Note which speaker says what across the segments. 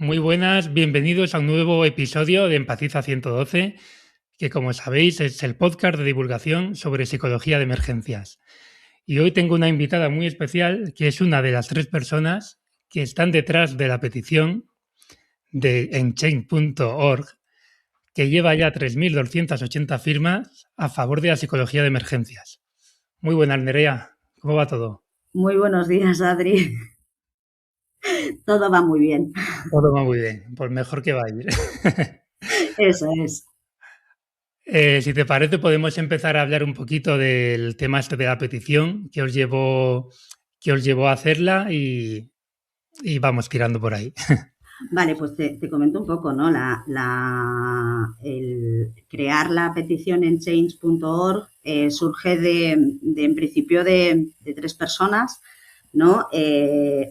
Speaker 1: Muy buenas, bienvenidos a un nuevo episodio de Empatiza 112, que como sabéis es el podcast de divulgación sobre psicología de emergencias. Y hoy tengo una invitada muy especial, que es una de las 3 personas que están detrás de la petición en change.org, que lleva ya 3.280 firmas a favor de la psicología de emergencias. Muy buenas, Nerea. ¿Cómo va todo?
Speaker 2: Muy buenos días, Adri. Todo va muy bien.
Speaker 1: Todo va muy bien, pues mejor que va a ir.
Speaker 2: Eso es.
Speaker 1: Si te parece, podemos empezar a hablar un poquito del tema este de la petición que os llevó a hacerla y vamos tirando por ahí.
Speaker 2: Vale, pues te comento un poco, ¿no? El crear la petición en change.org surge en principio, de 3 personas, ¿no?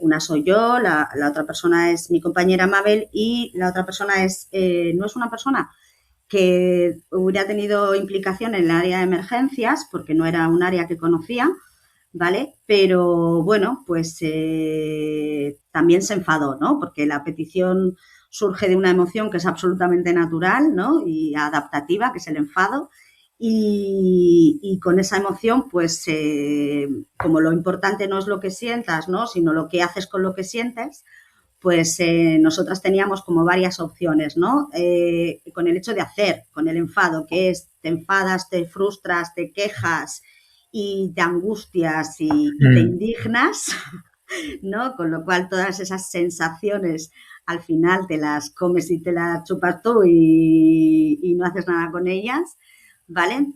Speaker 2: Una soy yo, la otra persona es mi compañera Mabel y la otra persona no es una persona que hubiera tenido implicación en el área de emergencias, porque no era un área que conocía, ¿vale? Pero bueno, pues también se enfadó, ¿no? Porque la petición surge de una emoción que es absolutamente natural, ¿no? Y adaptativa, que es el enfado. Y con esa emoción, pues como lo importante no es lo que sientas, ¿no? Sino lo que haces con lo que sientes, pues nosotras teníamos como varias opciones, ¿no? Con el hecho de hacer, con el enfado, que es te enfadas, te frustras, te quejas y te angustias y te indignas, ¿no? Con lo cual todas esas sensaciones al final te las comes y te las chupas tú y no haces nada con ellas, ¿vale?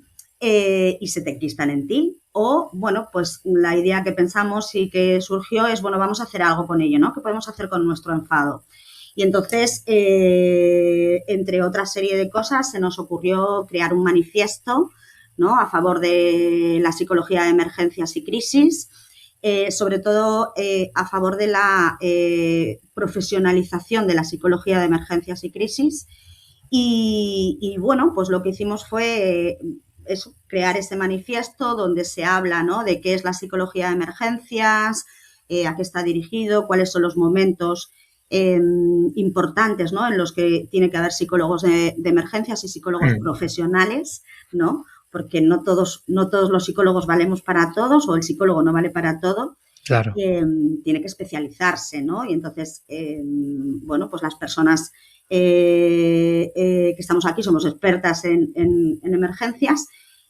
Speaker 2: Y se te enquistan en ti. O, bueno, pues la idea que pensamos y que surgió es, bueno, vamos a hacer algo con ello, ¿no? ¿Qué podemos hacer con nuestro enfado? Y entonces, entre otra serie de cosas, se nos ocurrió crear un manifiesto, ¿no? A favor de la psicología de emergencias y crisis, sobre todo a favor de la profesionalización de la psicología de emergencias y crisis. Y bueno, pues lo que hicimos fue eso, crear ese manifiesto donde se habla, ¿no? De qué es la psicología de emergencias, a qué está dirigido, cuáles son los momentos importantes, ¿no? En los que tiene que haber psicólogos de emergencias y psicólogos profesionales, ¿no? Porque no todos los psicólogos valemos para todos o el psicólogo no vale para todo.
Speaker 1: Claro.
Speaker 2: Tiene que especializarse, ¿no? Y entonces, bueno, pues las personas que estamos aquí somos expertas en emergencias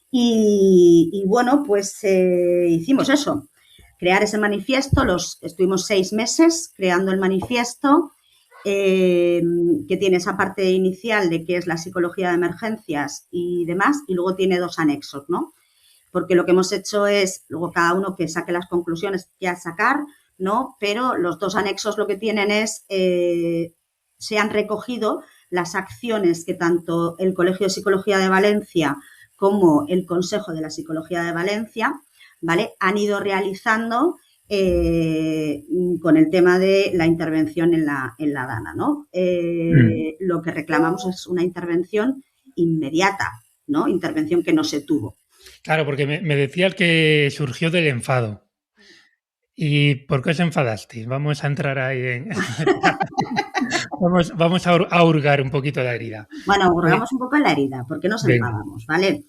Speaker 2: y bueno, pues hicimos eso, crear ese manifiesto, estuvimos 6 meses creando el manifiesto, que tiene esa parte inicial de qué es la psicología de emergencias y demás, y luego tiene 2 anexos, ¿no? Porque lo que hemos hecho es, luego cada uno que saque las conclusiones que a sacar, ¿no? Pero los 2 anexos lo que tienen es, se han recogido las acciones que tanto el Colegio de Psicología de Valencia como el Consejo de la Psicología de Valencia, ¿vale? Han ido realizando con el tema de la intervención en la DANA, ¿no? Lo que reclamamos es una intervención inmediata, ¿no? Intervención que no se tuvo.
Speaker 1: Claro, porque me decías que surgió del enfado. ¿Y por qué os enfadasteis? Vamos a entrar ahí en... vamos a hurgar un poquito la herida.
Speaker 2: Bueno, hurgamos un poco en la herida. ¿Por qué nos
Speaker 1: Venga.
Speaker 2: enfadamos? ¿Vale?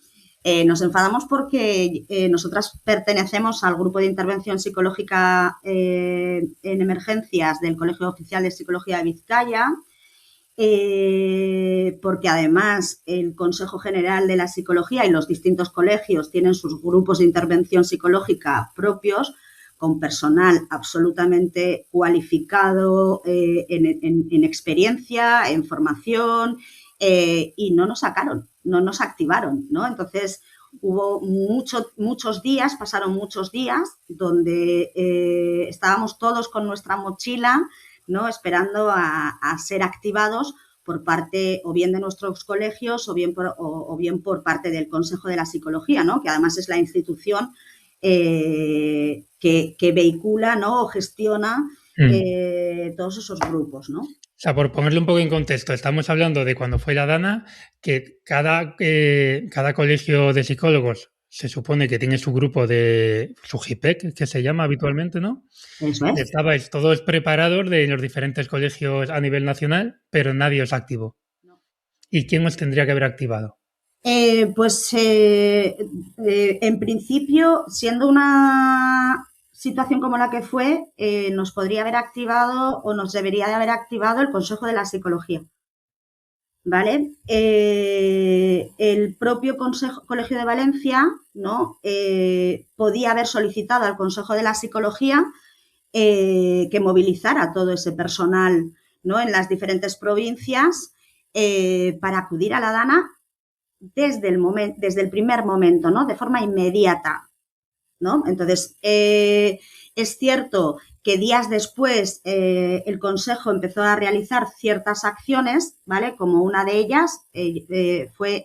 Speaker 2: Nos enfadamos porque nosotras pertenecemos al grupo de intervención psicológica en emergencias del Colegio Oficial de Psicología de Vizcaya, porque además el Consejo General de la Psicología y los distintos colegios tienen sus grupos de intervención psicológica propios, con personal absolutamente cualificado en experiencia, en formación, y no nos sacaron, no nos activaron, ¿no? Entonces hubo muchos días, pasaron muchos días donde estábamos todos con nuestra mochila, ¿no? Esperando a ser activados por parte o bien de nuestros colegios o bien por parte del Consejo de la Psicología, ¿no? Que además es la institución que vehicula, ¿no? O gestiona todos esos grupos, ¿no?
Speaker 1: O sea, por ponerle un poco en contexto, estamos hablando de cuando fue la DANA, que cada colegio de psicólogos se supone que tiene su grupo su JIPEC, que se llama habitualmente, ¿no?
Speaker 2: Eso es.
Speaker 1: Estabais todos preparados de los diferentes colegios a nivel nacional, pero nadie os activó. ¿Y quién os tendría que haber activado?
Speaker 2: En principio, siendo una situación como la que fue, nos podría haber activado o nos debería de haber activado el Consejo de la Psicología. ¿Vale? El propio Colegio de Valencia, ¿no? Podía haber solicitado al Consejo de la Psicología que movilizara todo ese personal, ¿no? En las diferentes provincias para acudir a la DANA desde el primer momento, ¿no? De forma inmediata, ¿no? Entonces, es cierto que días después el Consejo empezó a realizar ciertas acciones, ¿vale? Como una de ellas fue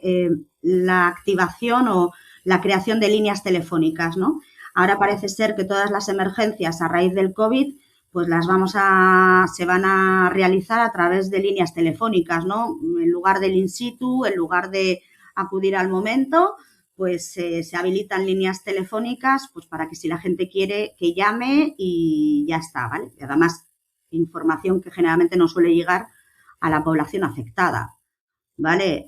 Speaker 2: la activación o la creación de líneas telefónicas, ¿no? Ahora parece ser que todas las emergencias a raíz del COVID pues se van a realizar a través de líneas telefónicas, ¿no? En lugar del in situ, en lugar de acudir al momento, pues se habilitan líneas telefónicas pues para que si la gente quiere que llame y ya está, ¿vale? Y además, información que generalmente no suele llegar a la población afectada, ¿vale?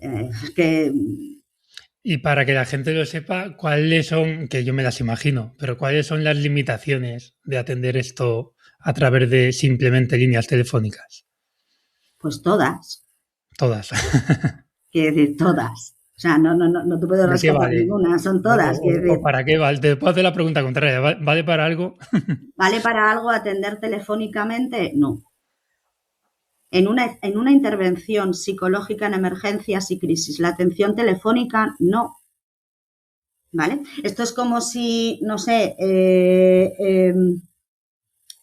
Speaker 1: Y para que la gente lo sepa, ¿cuáles son, que yo me las imagino, pero cuáles son las limitaciones de atender esto a través de simplemente líneas telefónicas?
Speaker 2: Pues todas.
Speaker 1: Todas.
Speaker 2: Quiere decir, todas. O sea, no te puedo rescatar
Speaker 1: vale?
Speaker 2: ninguna, son todas.
Speaker 1: ¿O para qué vale? Te puedo hacer la pregunta contraria. ¿Vale para algo?
Speaker 2: ¿Vale para algo atender telefónicamente? No. En una intervención psicológica en emergencias y crisis, la atención telefónica no. ¿Vale? Esto es como si, no sé,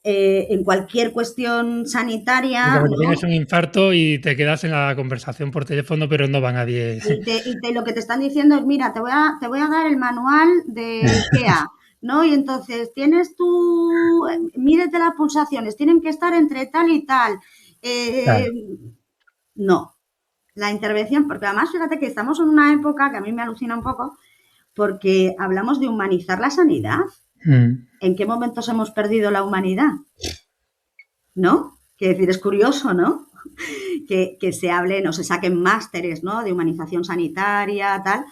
Speaker 2: en cualquier cuestión sanitaria.
Speaker 1: Y como que tienes un infarto y te quedas en la conversación por teléfono, pero no va nadie.
Speaker 2: Y lo que te están diciendo es, mira, te voy a dar el manual de IKEA, ¿no? Y entonces mídete las pulsaciones, tienen que estar entre tal y tal.
Speaker 1: Claro.
Speaker 2: No. La intervención, porque además fíjate que estamos en una época que a mí me alucina un poco, porque hablamos de humanizar la sanidad. ¿En qué momentos hemos perdido la humanidad? ¿No? Quiero decir, es curioso, ¿no? Que se hablen o se saquen másteres, ¿no? De humanización sanitaria, tal,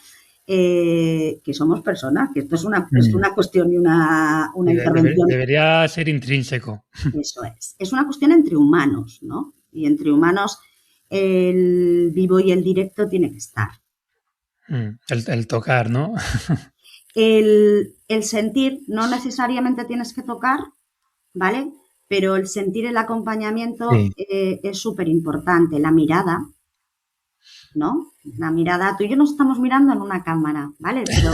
Speaker 2: que somos personas, que esto es una cuestión y una intervención.
Speaker 1: Debería ser intrínseco.
Speaker 2: Eso es. Es una cuestión entre humanos, ¿no? Y entre humanos el vivo y el directo tiene que estar.
Speaker 1: El tocar, ¿no?
Speaker 2: El sentir, no necesariamente tienes que tocar, ¿vale? Pero el sentir el acompañamiento es súper importante. La mirada, ¿no? La mirada, tú y yo nos estamos mirando en una cámara, ¿vale? Pero,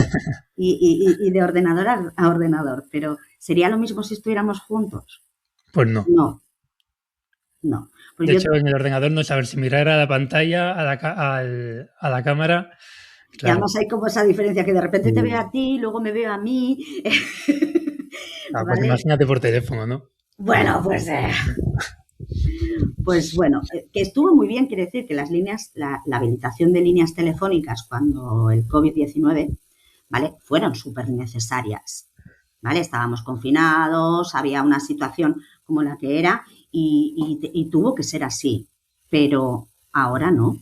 Speaker 2: y de ordenador a ordenador, pero ¿sería lo mismo si estuviéramos juntos?
Speaker 1: Pues no.
Speaker 2: No.
Speaker 1: Pues de hecho, en el ordenador no saber si mirar a la pantalla, a la cámara.
Speaker 2: Claro. Y además hay como esa diferencia que de repente te veo a ti, luego me veo a mí.
Speaker 1: ¿Vale? Pues imagínate por teléfono, ¿no?
Speaker 2: Bueno, pues bueno, que estuvo muy bien, quiere decir que las líneas, la habilitación de líneas telefónicas cuando el COVID-19, ¿vale? Fueron súper necesarias, ¿vale? Estábamos confinados, había una situación como la que era y tuvo que ser así, pero ahora no.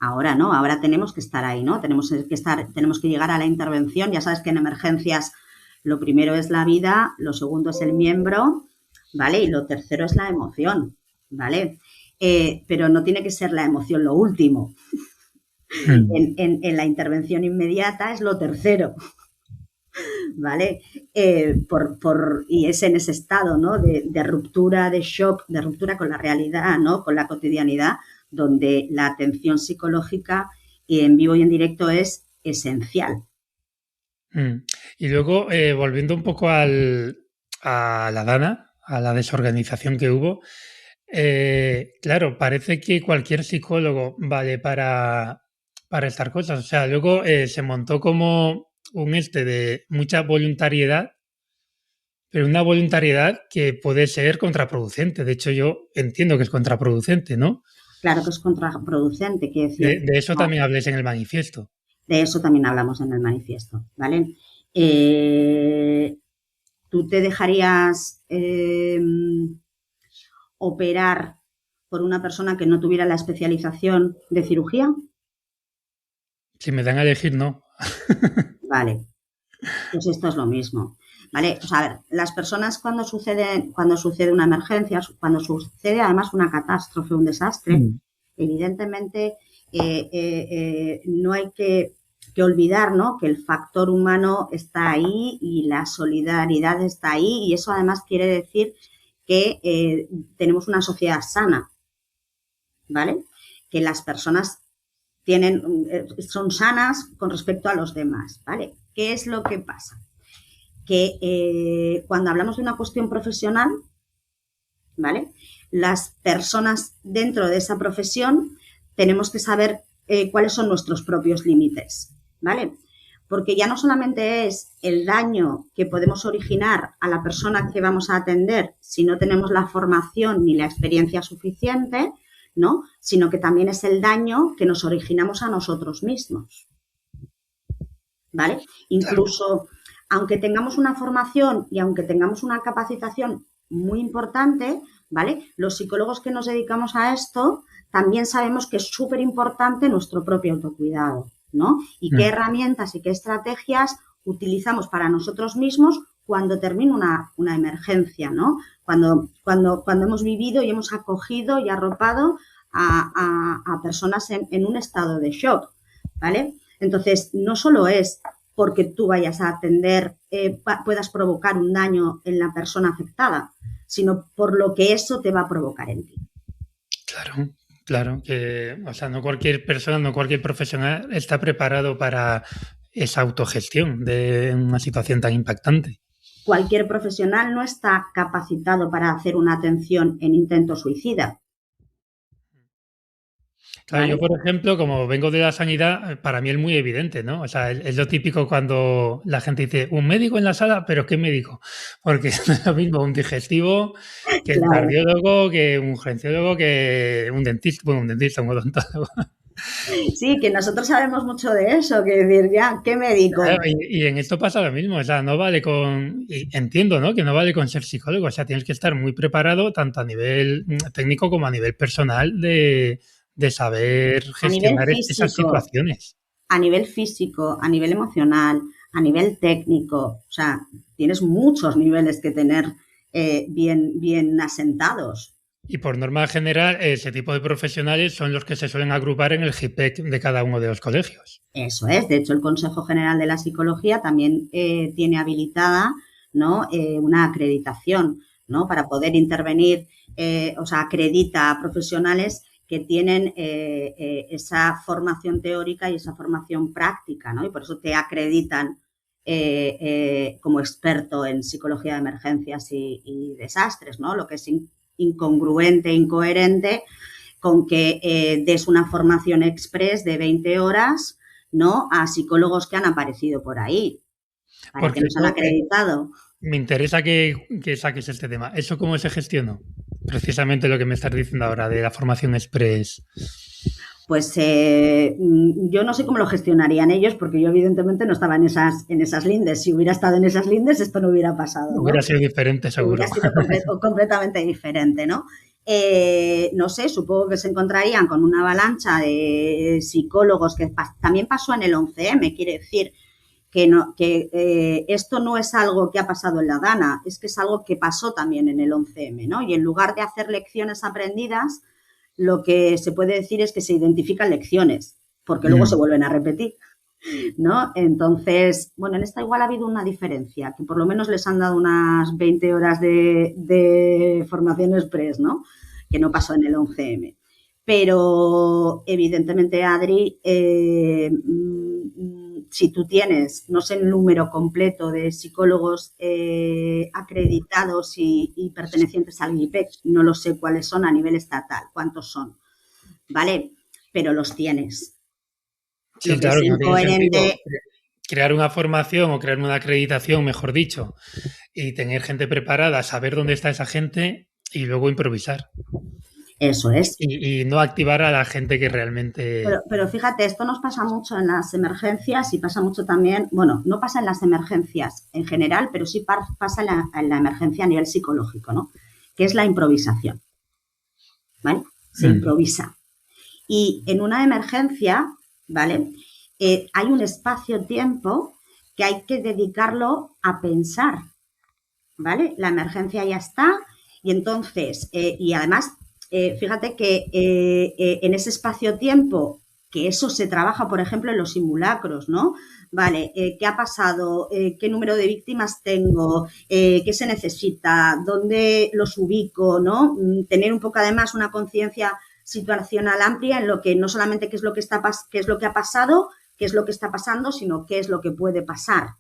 Speaker 2: Ahora no, ahora tenemos que estar ahí, ¿no? Tenemos que llegar a la intervención. Ya sabes que en emergencias lo primero es la vida, lo segundo es el miembro, ¿vale? Y lo tercero es la emoción, ¿vale? Pero no tiene que ser la emoción lo último. En la intervención inmediata es lo tercero, ¿vale? Y es en ese estado, ¿no? De ruptura, de shock, de ruptura con la realidad, ¿no? Con la cotidianidad, donde la atención psicológica en vivo y en directo es esencial.
Speaker 1: Y luego, volviendo un poco a la DANA, a la desorganización que hubo, claro, parece que cualquier psicólogo vale para estas cosas. O sea, luego se montó como un de mucha voluntariedad, pero una voluntariedad que puede ser contraproducente. De hecho, yo entiendo que es contraproducente, ¿no?
Speaker 2: Claro que es contraproducente, quiero decir.
Speaker 1: De eso también habléis en el manifiesto.
Speaker 2: De eso también hablamos en el manifiesto, ¿vale? ¿Tú te dejarías operar por una persona que no tuviera la especialización de cirugía?
Speaker 1: Si me dan a elegir, no.
Speaker 2: Vale, pues esto es lo mismo, ¿vale? O sea, a ver, las personas cuando sucede una emergencia, cuando sucede además una catástrofe, un desastre, evidentemente no hay que olvidar, ¿no?, que el factor humano está ahí y la solidaridad está ahí, y eso además quiere decir que tenemos una sociedad sana, ¿vale? Que las personas son sanas con respecto a los demás, ¿vale? ¿Qué es lo que pasa? Que cuando hablamos de una cuestión profesional, ¿vale?, las personas dentro de esa profesión tenemos que saber cuáles son nuestros propios límites, ¿vale? Porque ya no solamente es el daño que podemos originar a la persona que vamos a atender si no tenemos la formación ni la experiencia suficiente, ¿no?, sino que también es el daño que nos originamos a nosotros mismos, ¿vale? Incluso, aunque tengamos una formación y aunque tengamos una capacitación muy importante, ¿vale?, los psicólogos que nos dedicamos a esto también sabemos que es súper importante nuestro propio autocuidado, ¿no? Y qué herramientas y qué estrategias utilizamos para nosotros mismos cuando termina una emergencia, ¿no? Cuando hemos vivido y hemos acogido y arropado a personas en un estado de shock, ¿vale? Entonces, no solo es porque tú vayas a atender, puedas provocar un daño en la persona afectada, sino por lo que eso te va a provocar en ti.
Speaker 1: Claro, que, o sea, no cualquier persona, no cualquier profesional está preparado para esa autogestión de una situación tan impactante.
Speaker 2: Cualquier profesional no está capacitado para hacer una atención en intento suicida.
Speaker 1: Claro, yo, por ejemplo, como vengo de la sanidad, para mí es muy evidente, ¿no? O sea, es lo típico cuando la gente dice, un médico en la sala, pero ¿qué médico? Porque no es lo mismo un digestivo que el cardiólogo, que un urgenciólogo, que un dentista, bueno, un dentista, un odontólogo.
Speaker 2: Sí, que nosotros sabemos mucho de eso, que decir, ya, ¿qué médico?
Speaker 1: Claro, y en esto pasa lo mismo, o sea, no vale con, y entiendo, ¿no?, que no vale con ser psicólogo, o sea, tienes que estar muy preparado tanto a nivel técnico como a nivel personal de saber gestionar esas situaciones.
Speaker 2: A nivel físico, a nivel emocional, a nivel técnico, o sea, tienes muchos niveles que tener bien asentados.
Speaker 1: Y por norma general, ese tipo de profesionales son los que se suelen agrupar en el GIPEC de cada uno de los colegios.
Speaker 2: Eso es. De hecho, el Consejo General de la Psicología también tiene habilitada, ¿no?, una acreditación, ¿no?, para poder intervenir, o sea, acredita a profesionales que tienen esa formación teórica y esa formación práctica, ¿no? Y por eso te acreditan como experto en psicología de emergencias y desastres, ¿no? Lo que es incongruente, incoherente con que des una formación express de 20 horas, ¿no?, a psicólogos que han aparecido por ahí, para que nos han acreditado.
Speaker 1: Me interesa que saques este tema. ¿Eso cómo se gestionó? Precisamente lo que me estás diciendo ahora de la formación express.
Speaker 2: Pues yo no sé cómo lo gestionarían ellos, porque yo evidentemente no estaba en esas lindes. Si hubiera estado en esas lindes, esto no hubiera pasado, ¿no?
Speaker 1: Hubiera sido diferente, seguro.
Speaker 2: Hubiera sido completamente diferente, ¿no? No sé, supongo que se encontrarían con una avalancha de psicólogos, que también pasó en el 11M, quiere decir que esto no es algo que ha pasado en la Dana, es que es algo que pasó también en el 11M, ¿no? Y en lugar de hacer lecciones aprendidas, lo que se puede decir es que se identifican lecciones, porque luego se vuelven a repetir, ¿no? Entonces, bueno, en esta igual ha habido una diferencia, que por lo menos les han dado unas 20 horas de formación express, ¿no?, que no pasó en el 11M. Pero, evidentemente, Adri, si tú tienes, no sé el número completo de psicólogos acreditados y pertenecientes al GIPEC, no lo sé cuáles son a nivel estatal, cuántos son, ¿vale? Pero los tienes.
Speaker 1: Sí, claro, que no tiene sentido crear una formación o crear una acreditación, mejor dicho, y tener gente preparada, saber dónde está esa gente y luego improvisar.
Speaker 2: Eso es.
Speaker 1: y no activar a la gente que realmente...
Speaker 2: Pero fíjate, esto nos pasa mucho en las emergencias y pasa mucho también, bueno, no pasa en las emergencias en general, pero sí pasa en la emergencia a nivel psicológico, ¿no? Que es la improvisación, ¿vale? Se improvisa. Y en una emergencia, ¿vale? Hay un espacio-tiempo que hay que dedicarlo a pensar, ¿vale? La emergencia ya está y entonces, y además, fíjate que en ese espacio-tiempo, que eso se trabaja, por ejemplo, en los simulacros, ¿no? Vale, ¿qué ha pasado? ¿Qué número de víctimas tengo? ¿Qué se necesita? ¿Dónde los ubico? ¿No? Tener un poco, además, una conciencia situacional amplia en lo que no solamente qué es lo que qué es lo que ha pasado, qué es lo que está pasando, sino qué es lo que puede pasar.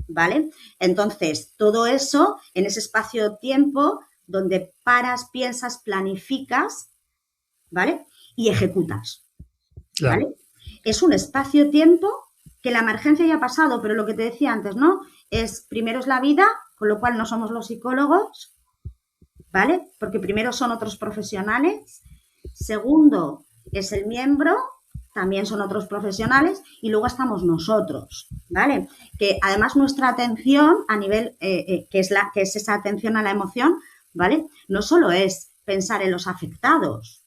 Speaker 2: ¿Vale? Entonces, todo eso en ese espacio-tiempo donde paras, piensas, planificas, ¿vale? Y ejecutas, ¿vale?
Speaker 1: Claro.
Speaker 2: Es un espacio-tiempo que la emergencia ya ha pasado, pero lo que te decía antes, ¿no? Primero es la vida, con lo cual no somos los psicólogos, ¿vale? Porque primero son otros profesionales. Segundo, es el miembro, también son otros profesionales, y luego estamos nosotros, ¿vale? Que además nuestra atención a nivel, que es esa atención a la emoción, ¿vale? No solo es pensar en los afectados,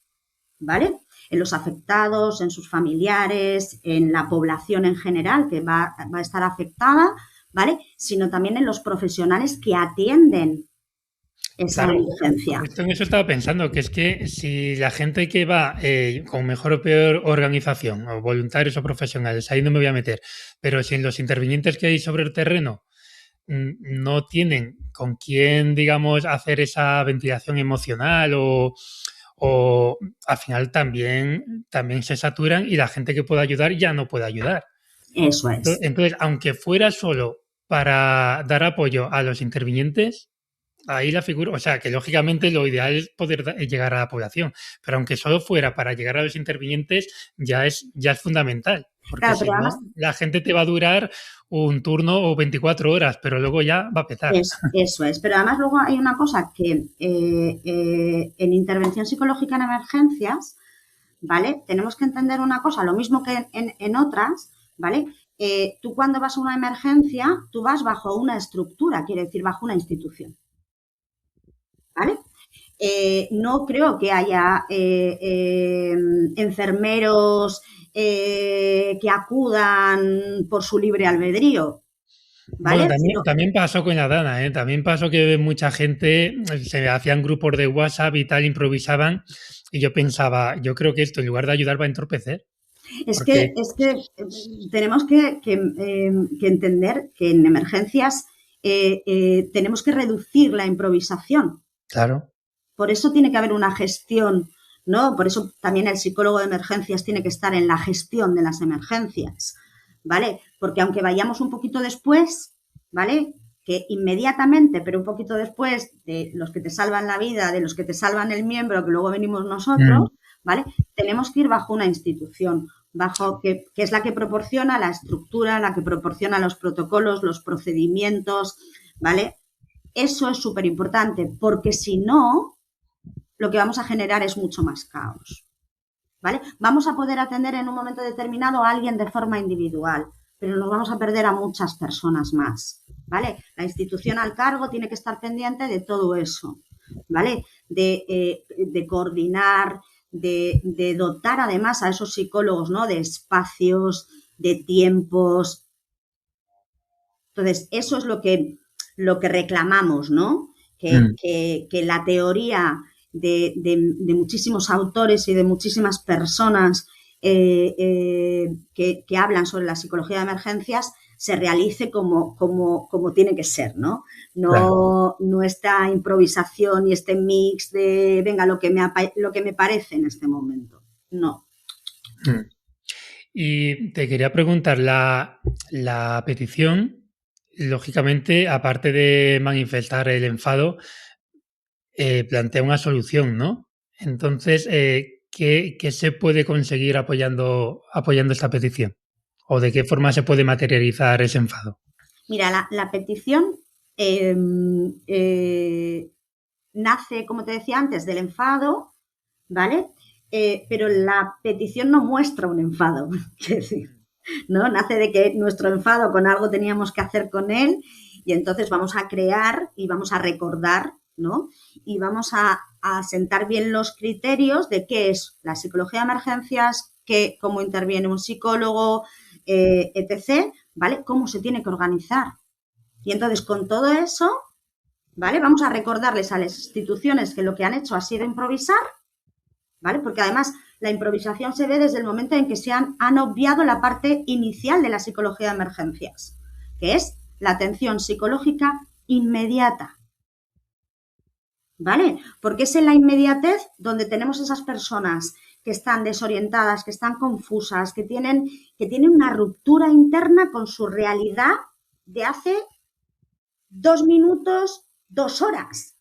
Speaker 2: ¿vale? En los afectados, en sus familiares, en la población en general que va a estar afectada, ¿vale? Sino también en los profesionales que atienden esa
Speaker 1: Claro,
Speaker 2: emergencia.
Speaker 1: justo en eso estaba pensando, que es que si la gente que va con mejor o peor organización, o voluntarios o profesionales, ahí no me voy a meter, pero si en los intervinientes que hay sobre el terreno no tienen con quién, digamos, hacer esa ventilación emocional o al final también se saturan y la gente que pueda ayudar ya no puede ayudar.
Speaker 2: Eso es.
Speaker 1: Entonces, aunque fuera solo para dar apoyo a los intervinientes, ahí la figura, o sea, que lógicamente lo ideal es poder llegar a la población, pero aunque solo fuera para llegar a los intervinientes, ya es fundamental, porque
Speaker 2: Claro,
Speaker 1: si
Speaker 2: pero además
Speaker 1: no, la gente te va a durar un turno o 24 horas, pero luego ya va a petar.
Speaker 2: eso es. Pero además luego hay una cosa que en intervención psicológica en emergencias, ¿vale? Tenemos que entender una cosa, lo mismo que en otras, ¿vale? Tú cuando vas a una emergencia, tú vas bajo una estructura, quiere decir, bajo una institución, ¿vale? No creo que haya enfermeros que acudan por su libre albedrío,
Speaker 1: Bueno,
Speaker 2: ¿vale?
Speaker 1: también pasó con la Dana, ¿eh? También pasó que mucha gente se hacían grupos de WhatsApp y tal, improvisaban, y yo pensaba, yo creo que esto en lugar de ayudar va a entorpecer, porque,
Speaker 2: Es que tenemos que entender que en emergencias tenemos que reducir la improvisación.
Speaker 1: claro.
Speaker 2: Por eso tiene que haber una gestión, ¿no? Por eso también el psicólogo de emergencias tiene que estar en la gestión de las emergencias, ¿vale? Porque aunque vayamos un poquito después, ¿vale? Que inmediatamente, pero un poquito después de los que te salvan la vida, de los que te salvan el miembro, que luego venimos nosotros, ¿vale? Tenemos que ir bajo una institución, que es la que proporciona la estructura, la que proporciona los protocolos, los procedimientos, ¿vale? Eso es súper importante, porque si no, lo que vamos a generar es mucho más caos, ¿vale? Vamos a poder atender en un momento determinado a alguien de forma individual, pero nos vamos a perder a muchas personas más, ¿vale? La institución al cargo tiene que estar pendiente de todo eso, ¿vale? De coordinar, de dotar además a esos psicólogos, ¿no? De espacios, de tiempos. Entonces, eso es lo que reclamamos, ¿no? Que la teoría de muchísimos autores y de muchísimas personas que hablan sobre la psicología de emergencias se realice como tiene que ser, ¿no?
Speaker 1: Claro.
Speaker 2: No esta improvisación y este mix de, venga, lo que me parece en este momento. No.
Speaker 1: Y te quería preguntar, la petición, lógicamente, aparte de manifestar el enfado, plantea una solución, ¿no? Entonces, ¿qué se puede conseguir apoyando esta petición? ¿O de qué forma se puede materializar ese enfado?
Speaker 2: Mira, la petición eh, nace, como te decía antes, del enfado, ¿vale? Pero la petición no muestra un enfado, es decir, ¿no? Nace de que nuestro enfado con algo teníamos que hacer con él y entonces vamos a crear y vamos a recordar, ¿no? Y vamos a sentar bien los criterios de qué es la psicología de emergencias, cómo interviene un psicólogo, etc., ¿vale? Cómo se tiene que organizar. Y entonces, con todo eso, ¿vale? Vamos a recordarles a las instituciones que lo que han hecho ha sido improvisar, ¿vale? Porque además la improvisación se ve desde el momento en que se han obviado la parte inicial de la psicología de emergencias, que es la atención psicológica inmediata, ¿vale? Porque es en la inmediatez donde tenemos esas personas que están desorientadas, que están confusas, que tienen una ruptura interna con su realidad de hace 2 minutos, 2 horas,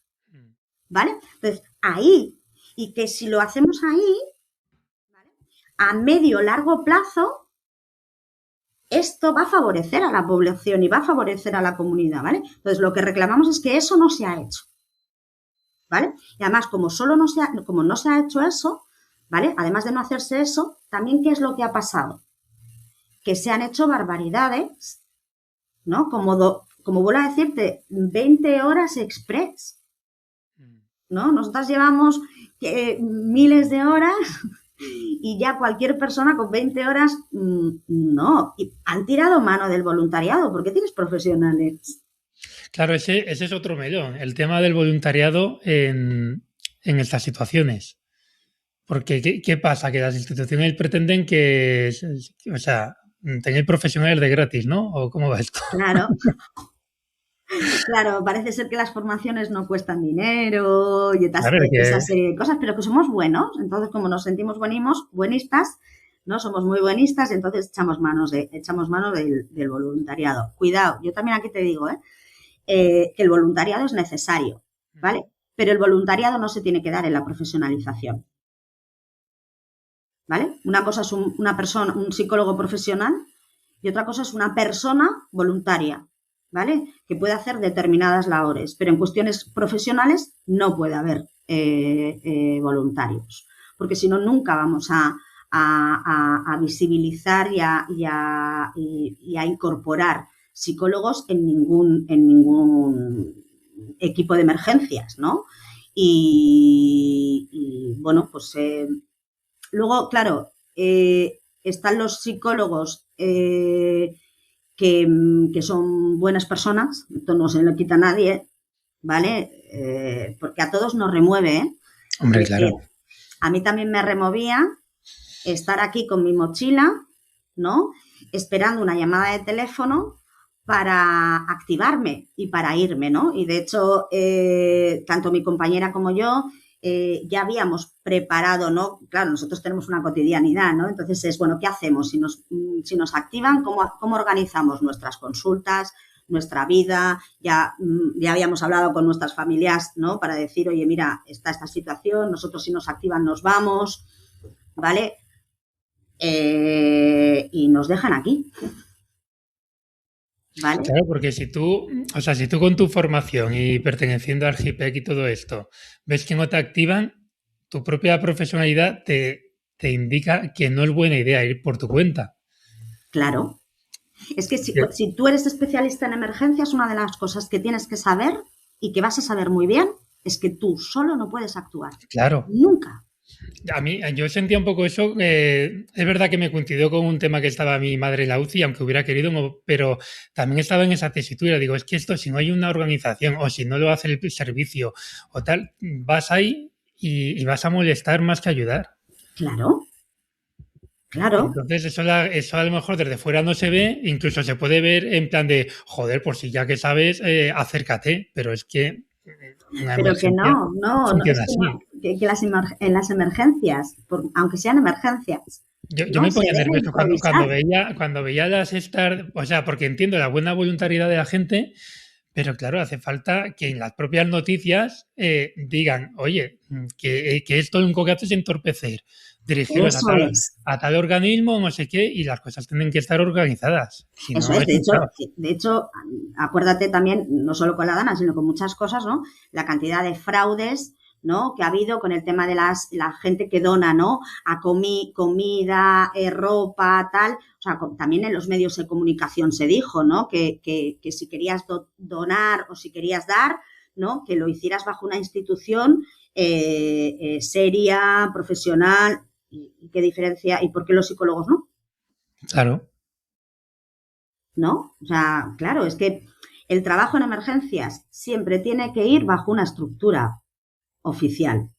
Speaker 2: ¿vale? Entonces, ahí, y que si lo hacemos ahí, ¿vale? A medio largo plazo, esto va a favorecer a la población y va a favorecer a la comunidad, ¿vale? Entonces, lo que reclamamos es que eso no se ha hecho, ¿vale? Y además, como no se ha hecho eso, ¿vale? Además de no hacerse eso, también, ¿qué es lo que ha pasado? Que se han hecho barbaridades, ¿no? Como vuelvo a decirte, 20 horas express, ¿no? Nosotras llevamos miles de horas y ya cualquier persona con 20 horas, no. Y han tirado mano del voluntariado porque tienes profesionales.
Speaker 1: Claro, ese es otro melón, el tema del voluntariado en estas situaciones. Porque, ¿qué pasa? Que las instituciones pretenden que, o sea, tener profesionales de gratis, ¿no? ¿O cómo va esto?
Speaker 2: Claro. Claro, parece ser que las formaciones no cuestan dinero y esa serie de cosas, pero que somos buenos. Entonces, como nos sentimos buenistas, ¿no? Somos muy buenistas y entonces echamos mano del voluntariado. Cuidado, yo también aquí te digo, que el voluntariado es necesario, ¿vale? Pero el voluntariado no se tiene que dar en la profesionalización, ¿vale? Una cosa es una persona, un psicólogo profesional y otra cosa es una persona voluntaria, ¿vale? Que puede hacer determinadas labores, pero en cuestiones profesionales no puede haber voluntarios, porque si no nunca vamos a visibilizar y a incorporar psicólogos en ningún equipo de emergencias, ¿no? Y bueno, pues luego, claro, están los psicólogos que son buenas personas, esto no se lo quita a nadie, ¿vale? Porque a todos nos remueve, ¿eh?
Speaker 1: Hombre, claro.
Speaker 2: A mí también me removía estar aquí con mi mochila, ¿no? Esperando una llamada de teléfono para activarme y para irme, ¿no? Y de hecho, tanto mi compañera como yo ya habíamos preparado, ¿no? Claro, nosotros tenemos una cotidianidad, ¿no? Entonces es, bueno, ¿qué hacemos? Si nos activan, ¿cómo organizamos nuestras consultas, nuestra vida? Ya habíamos hablado con nuestras familias, ¿no? Para decir, oye, mira, está esta situación, nosotros si nos activan nos vamos, ¿vale? Y nos dejan aquí. ¿Vale?
Speaker 1: Claro, porque si tú con tu formación y perteneciendo al GIPEC y todo esto, ves que no te activan, tu propia profesionalidad te indica que no es buena idea ir por tu cuenta.
Speaker 2: Claro. Es que si tú eres especialista en emergencias, una de las cosas que tienes que saber y que vas a saber muy bien es que tú solo no puedes actuar.
Speaker 1: Claro.
Speaker 2: Nunca.
Speaker 1: A mí, yo sentía un poco eso. Es verdad que me coincidió con un tema que estaba mi madre en la UCI, aunque hubiera querido, pero también estaba en esa tesitura. Digo, es que esto, si no hay una organización o si no lo hace el servicio o tal, vas ahí y vas a molestar más que ayudar.
Speaker 2: Claro. Claro.
Speaker 1: Entonces, eso a lo mejor desde fuera no se ve, incluso se puede ver en plan de, joder, por si ya que sabes, acércate, pero es que...
Speaker 2: Pero que no, que en las emergencias, aunque sean emergencias.
Speaker 1: Yo me ponía nervioso cuando veía las estas, o sea, porque entiendo la buena voluntariedad de la gente, pero claro, hace falta que en las propias noticias digan, oye, que esto lo único que hace es entorpecer, dirigiros a tal organismo, no sé qué, y las cosas tienen que estar organizadas. Si
Speaker 2: Eso
Speaker 1: no,
Speaker 2: es, de hecho, acuérdate también, no solo con la Dana, sino con muchas cosas, ¿no? La cantidad de fraudes, ¿no? Que ha habido con el tema de la gente que dona, ¿no? A comida, ropa, tal. O sea, también en los medios de comunicación se dijo, ¿no? Que si querías donar o si querías dar, ¿no? Que lo hicieras bajo una institución seria, profesional. ¿Y qué diferencia? ¿Y por qué los psicólogos no?
Speaker 1: Claro.
Speaker 2: ¿No? O sea, claro, es que el trabajo en emergencias siempre tiene que ir bajo una estructura oficial,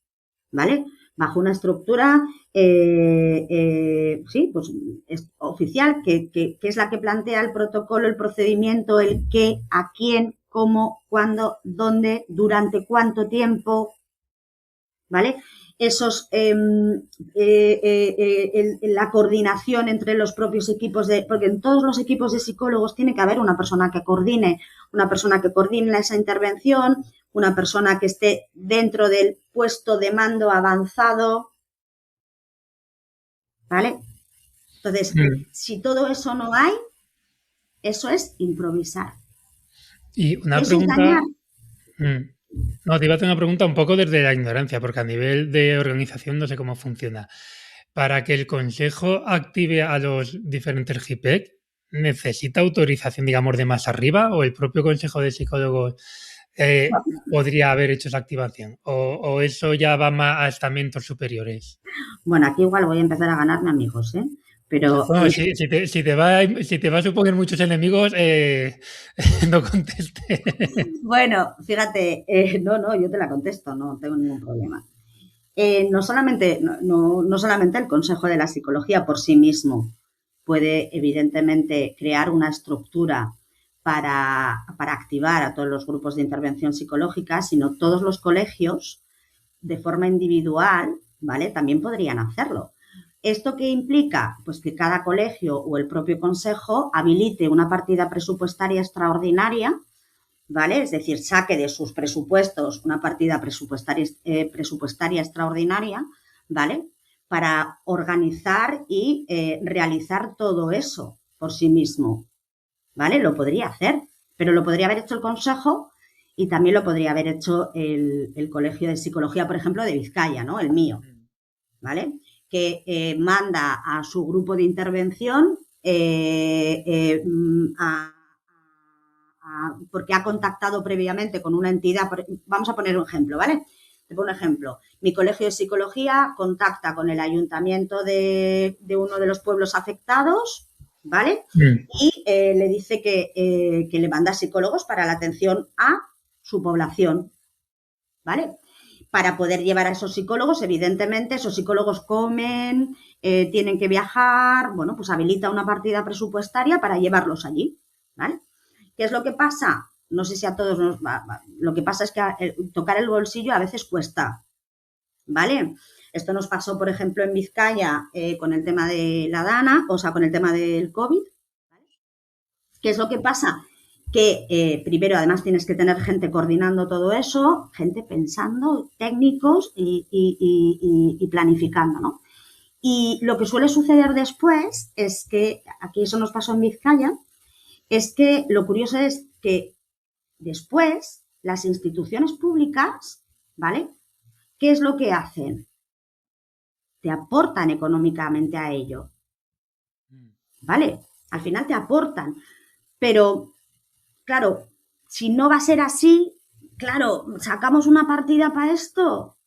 Speaker 2: ¿vale? Bajo una estructura, sí, pues es oficial, que es la que plantea el protocolo, el procedimiento, el qué, a quién, cómo, cuándo, dónde, durante cuánto tiempo, ¿vale? Esos, la coordinación entre los propios equipos porque en todos los equipos de psicólogos tiene que haber una persona que coordine esa intervención, una persona que esté dentro del puesto de mando avanzado, ¿vale? Entonces, si todo eso no hay, eso es improvisar.
Speaker 1: Y una pregunta... No, te iba a hacer una pregunta un poco desde la ignorancia, porque a nivel de organización no sé cómo funciona. Para que el consejo active a los diferentes GIPEC, ¿necesita autorización, digamos, de más arriba o el propio consejo de psicólogos podría haber hecho esa activación? ¿O eso ya va más a estamentos superiores?
Speaker 2: Bueno, aquí igual voy a empezar a ganarme amigos, ¿eh? Pero
Speaker 1: bueno, si te va a suponer muchos enemigos, no conteste.
Speaker 2: Bueno, fíjate, no, yo te la contesto, no tengo ningún problema. No solamente el Consejo de la Psicología por sí mismo puede, evidentemente, crear una estructura para activar a todos los grupos de intervención psicológica, sino todos los colegios, de forma individual, ¿vale? También podrían hacerlo. ¿Esto qué implica? Pues que cada colegio o el propio consejo habilite una partida presupuestaria extraordinaria, ¿vale? Es decir, saque de sus presupuestos una partida presupuestaria extraordinaria, ¿vale? Para organizar y realizar todo eso por sí mismo, ¿vale? Lo podría hacer, pero lo podría haber hecho el consejo y también lo podría haber hecho el Colegio de Psicología, por ejemplo, de Vizcaya, ¿no? El mío, ¿vale? Que manda a su grupo de intervención porque ha contactado previamente con una entidad. Vamos a poner un ejemplo, ¿vale? Te pongo un ejemplo. Mi colegio de psicología contacta con el ayuntamiento de uno de los pueblos afectados, ¿vale? Y le dice que le manda psicólogos para la atención a su población, ¿vale? Para poder llevar a esos psicólogos, evidentemente, esos psicólogos comen, tienen que viajar, bueno, pues habilita una partida presupuestaria para llevarlos allí, ¿vale? ¿Qué es lo que pasa? No sé si a todos nos va. Lo que pasa es que tocar el bolsillo a veces cuesta, ¿vale? Esto nos pasó, por ejemplo, en Vizcaya con el tema de la DANA, o sea, con el tema del COVID, ¿vale? ¿Qué es lo que pasa? Que primero, además, tienes que tener gente coordinando todo eso, gente pensando, técnicos y planificando, ¿no? Y lo que suele suceder después es que, aquí eso nos pasó en Vizcaya, es que lo curioso es que después las instituciones públicas, ¿vale? ¿Qué es lo que hacen? Te aportan económicamente a ello, ¿vale? Al final te aportan, pero claro, si no va a ser así, claro, sacamos una partida para esto,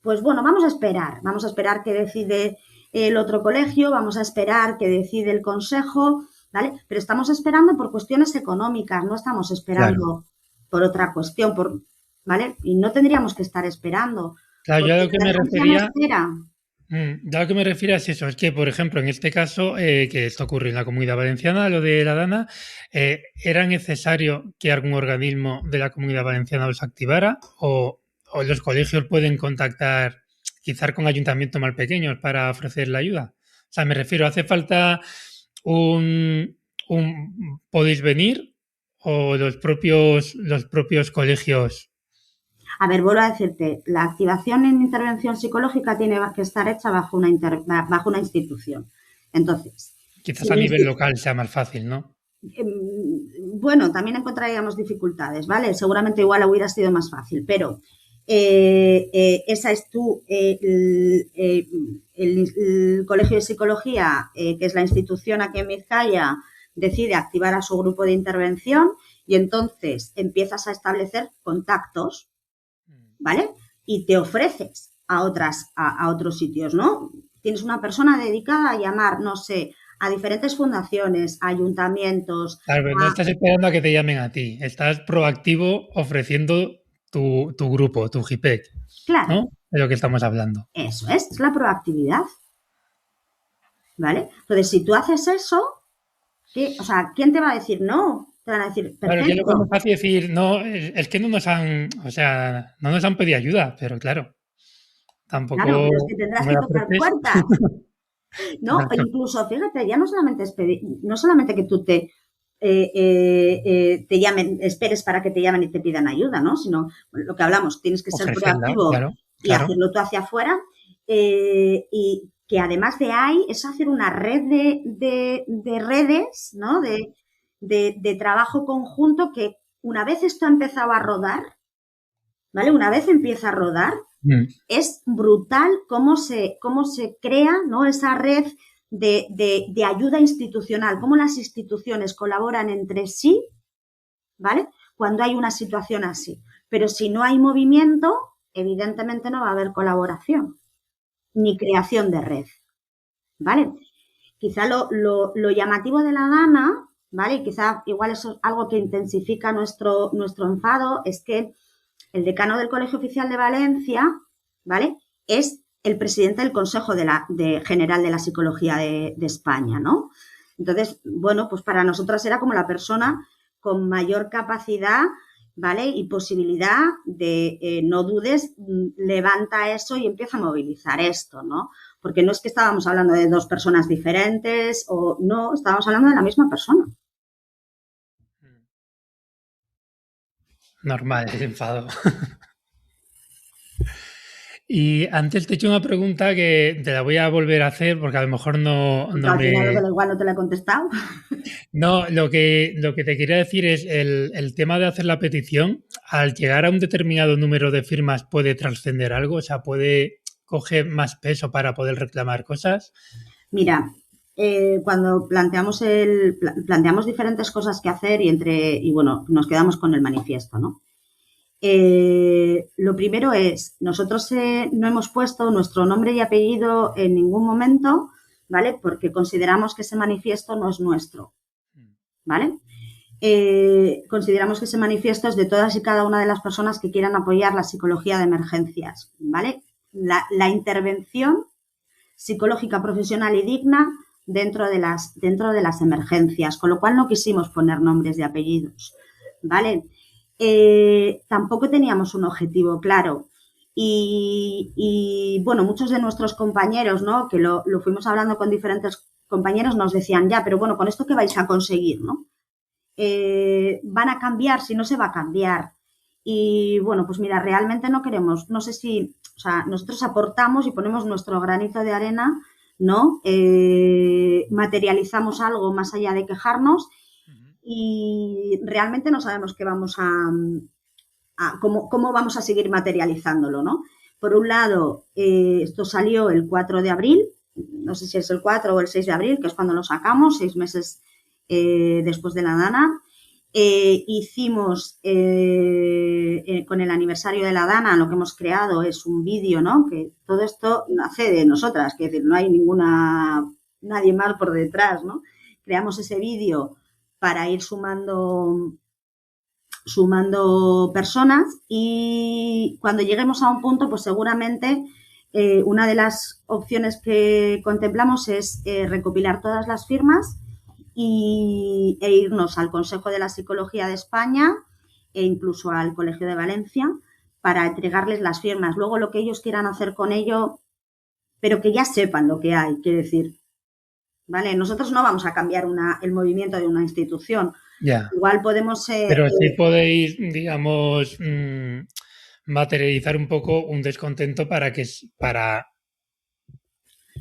Speaker 2: pues bueno, vamos a esperar que decide el otro colegio, vamos a esperar que decide el consejo, ¿vale? Pero estamos esperando por cuestiones económicas, no estamos esperando por otra cuestión, ¿vale? Y no tendríamos que estar esperando.
Speaker 1: Claro, yo a lo que me refería...
Speaker 2: Ya
Speaker 1: lo que me refiero es eso, es que, por ejemplo, en este caso, que esto ocurre en la Comunidad Valenciana, lo de la DANA, ¿era necesario que algún organismo de la Comunidad Valenciana los activara o los colegios pueden contactar quizás con ayuntamientos más pequeños para ofrecer la ayuda? O sea, me refiero, ¿hace falta un podéis venir o los propios colegios?
Speaker 2: A ver, vuelvo a decirte, la activación en intervención psicológica tiene que estar hecha bajo una institución. Entonces,
Speaker 1: quizás a nivel local sea más fácil, ¿no?
Speaker 2: Bueno, también encontraríamos dificultades, ¿vale? Seguramente igual hubiera sido más fácil, pero esa es el Colegio de Psicología, que es la institución aquí en Vizcaya, decide activar a su grupo de intervención y entonces empiezas a establecer contactos, ¿vale? Y te ofreces a otros sitios, ¿no? Tienes una persona dedicada a llamar, no sé, a diferentes fundaciones, a ayuntamientos.
Speaker 1: Claro, no estás esperando a que te llamen a ti. Estás proactivo ofreciendo tu grupo, tu JPEG,
Speaker 2: Claro,
Speaker 1: ¿no? De lo que estamos hablando.
Speaker 2: eso es la proactividad, ¿vale? Entonces, si tú haces eso, o sea, ¿quién te va a decir no? Te van a decir,
Speaker 1: Claro, que es lo que
Speaker 2: perfecto.
Speaker 1: nos hace decir, no, es que no nos han, o sea, no nos han pedido ayuda, pero claro,
Speaker 2: Claro,
Speaker 1: tampoco
Speaker 2: pero es que tendrás
Speaker 1: me
Speaker 2: que
Speaker 1: la
Speaker 2: tocar
Speaker 1: ofreces.
Speaker 2: puertas, ¿no? O
Speaker 1: Exacto,
Speaker 2: incluso, fíjate, ya no solamente es pedir, no solamente que tú te llamen, esperes para que te llamen y te pidan ayuda, ¿no? Sino lo que hablamos, tienes que ser
Speaker 1: ofrecerla,
Speaker 2: proactivo
Speaker 1: claro,
Speaker 2: y
Speaker 1: claro.
Speaker 2: hacerlo tú hacia afuera. Y que además de ahí es hacer una red de redes, ¿no? De trabajo conjunto que una vez esto ha empezado a rodar, ¿vale? Una vez empieza a rodar, es brutal cómo se crea, ¿no? Esa red de ayuda institucional, cómo las instituciones colaboran entre sí, ¿vale? Cuando hay una situación así. Pero si no hay movimiento, evidentemente no va a haber colaboración ni creación de red, ¿vale? Quizá lo llamativo de la Dana, ¿vale? Y quizá igual eso es algo que intensifica nuestro enfado, es que el decano del Colegio Oficial de Valencia, ¿vale? Es el presidente del Consejo General de la Psicología de España, ¿no? Entonces, bueno, pues para nosotras era como la persona con mayor capacidad, ¿vale? Y posibilidad de, no dudes, levanta eso y empieza a movilizar esto, ¿no? Porque no es que estábamos hablando de dos personas diferentes o no, estábamos hablando de la misma persona.
Speaker 1: Normal, el enfado. Y antes te he hecho una pregunta que te la voy a volver a hacer porque a lo mejor
Speaker 2: Porque
Speaker 1: no
Speaker 2: al final
Speaker 1: me...
Speaker 2: igual no te la he contestado.
Speaker 1: No, lo que te quería decir es el tema de hacer la petición, al llegar a un determinado número de firmas puede trascender algo, o sea, puede coger más peso para poder reclamar cosas.
Speaker 2: Mira, cuando planteamos diferentes cosas que hacer y bueno, nos quedamos con el manifiesto, ¿no? Lo primero es, nosotros no hemos puesto nuestro nombre y apellido en ningún momento, ¿vale? Porque consideramos que ese manifiesto no es nuestro, ¿vale? Consideramos que ese manifiesto es de todas y cada una de las personas que quieran apoyar la psicología de emergencias, ¿vale? La intervención psicológica profesional y digna dentro de las emergencias, con lo cual no quisimos poner nombres y apellidos, ¿vale? Tampoco teníamos un objetivo claro. Y bueno, muchos de nuestros compañeros, ¿no? Que lo fuimos hablando con diferentes compañeros, nos decían, ya, pero bueno, ¿con esto qué vais a conseguir, no? ¿Van a cambiar? Si no se va a cambiar. Y bueno, pues mira, realmente no queremos, no sé si, o sea, nosotros aportamos y ponemos nuestro granito de arena, ¿no? Materializamos algo más allá de quejarnos y realmente no sabemos qué vamos cómo vamos a seguir materializándolo, ¿no? Por un lado, esto salió el 4 de abril, no sé si es el 4 o el 6 de abril, que es cuando lo sacamos, 6 meses después de la Dana. Hicimos con el aniversario de la Dana, lo que hemos creado es un vídeo, ¿no? Que todo esto nace de nosotras, que es decir, no hay nadie más por detrás, ¿no? Creamos ese vídeo para ir sumando personas y cuando lleguemos a un punto, pues seguramente una de las opciones que contemplamos es recopilar todas las firmas e irnos al Consejo de la Psicología de España e incluso al Colegio de Valencia para entregarles las firmas. Luego lo que ellos quieran hacer con ello, pero que ya sepan lo que hay, quiere decir, ¿vale? Nosotros no vamos a cambiar el movimiento de una institución.
Speaker 1: Ya.
Speaker 2: Igual podemos...
Speaker 1: Pero sí podéis, digamos, materializar un poco un descontento para que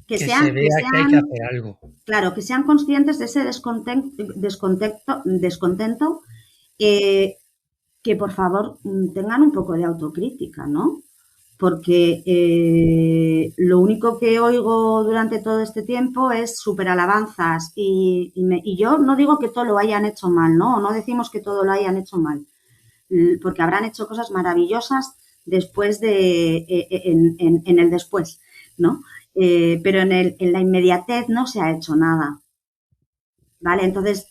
Speaker 2: que
Speaker 1: se
Speaker 2: sean,
Speaker 1: vea que hay que hacer algo.
Speaker 2: claro, que sean conscientes de ese descontento que por favor tengan un poco de autocrítica, ¿no? Porque lo único que oigo durante todo este tiempo es superalabanzas y yo no digo que todo lo hayan hecho mal, ¿no? No decimos que todo lo hayan hecho mal, porque habrán hecho cosas maravillosas después de, en el después, ¿no? Pero en la inmediatez no se ha hecho nada, ¿vale? Entonces,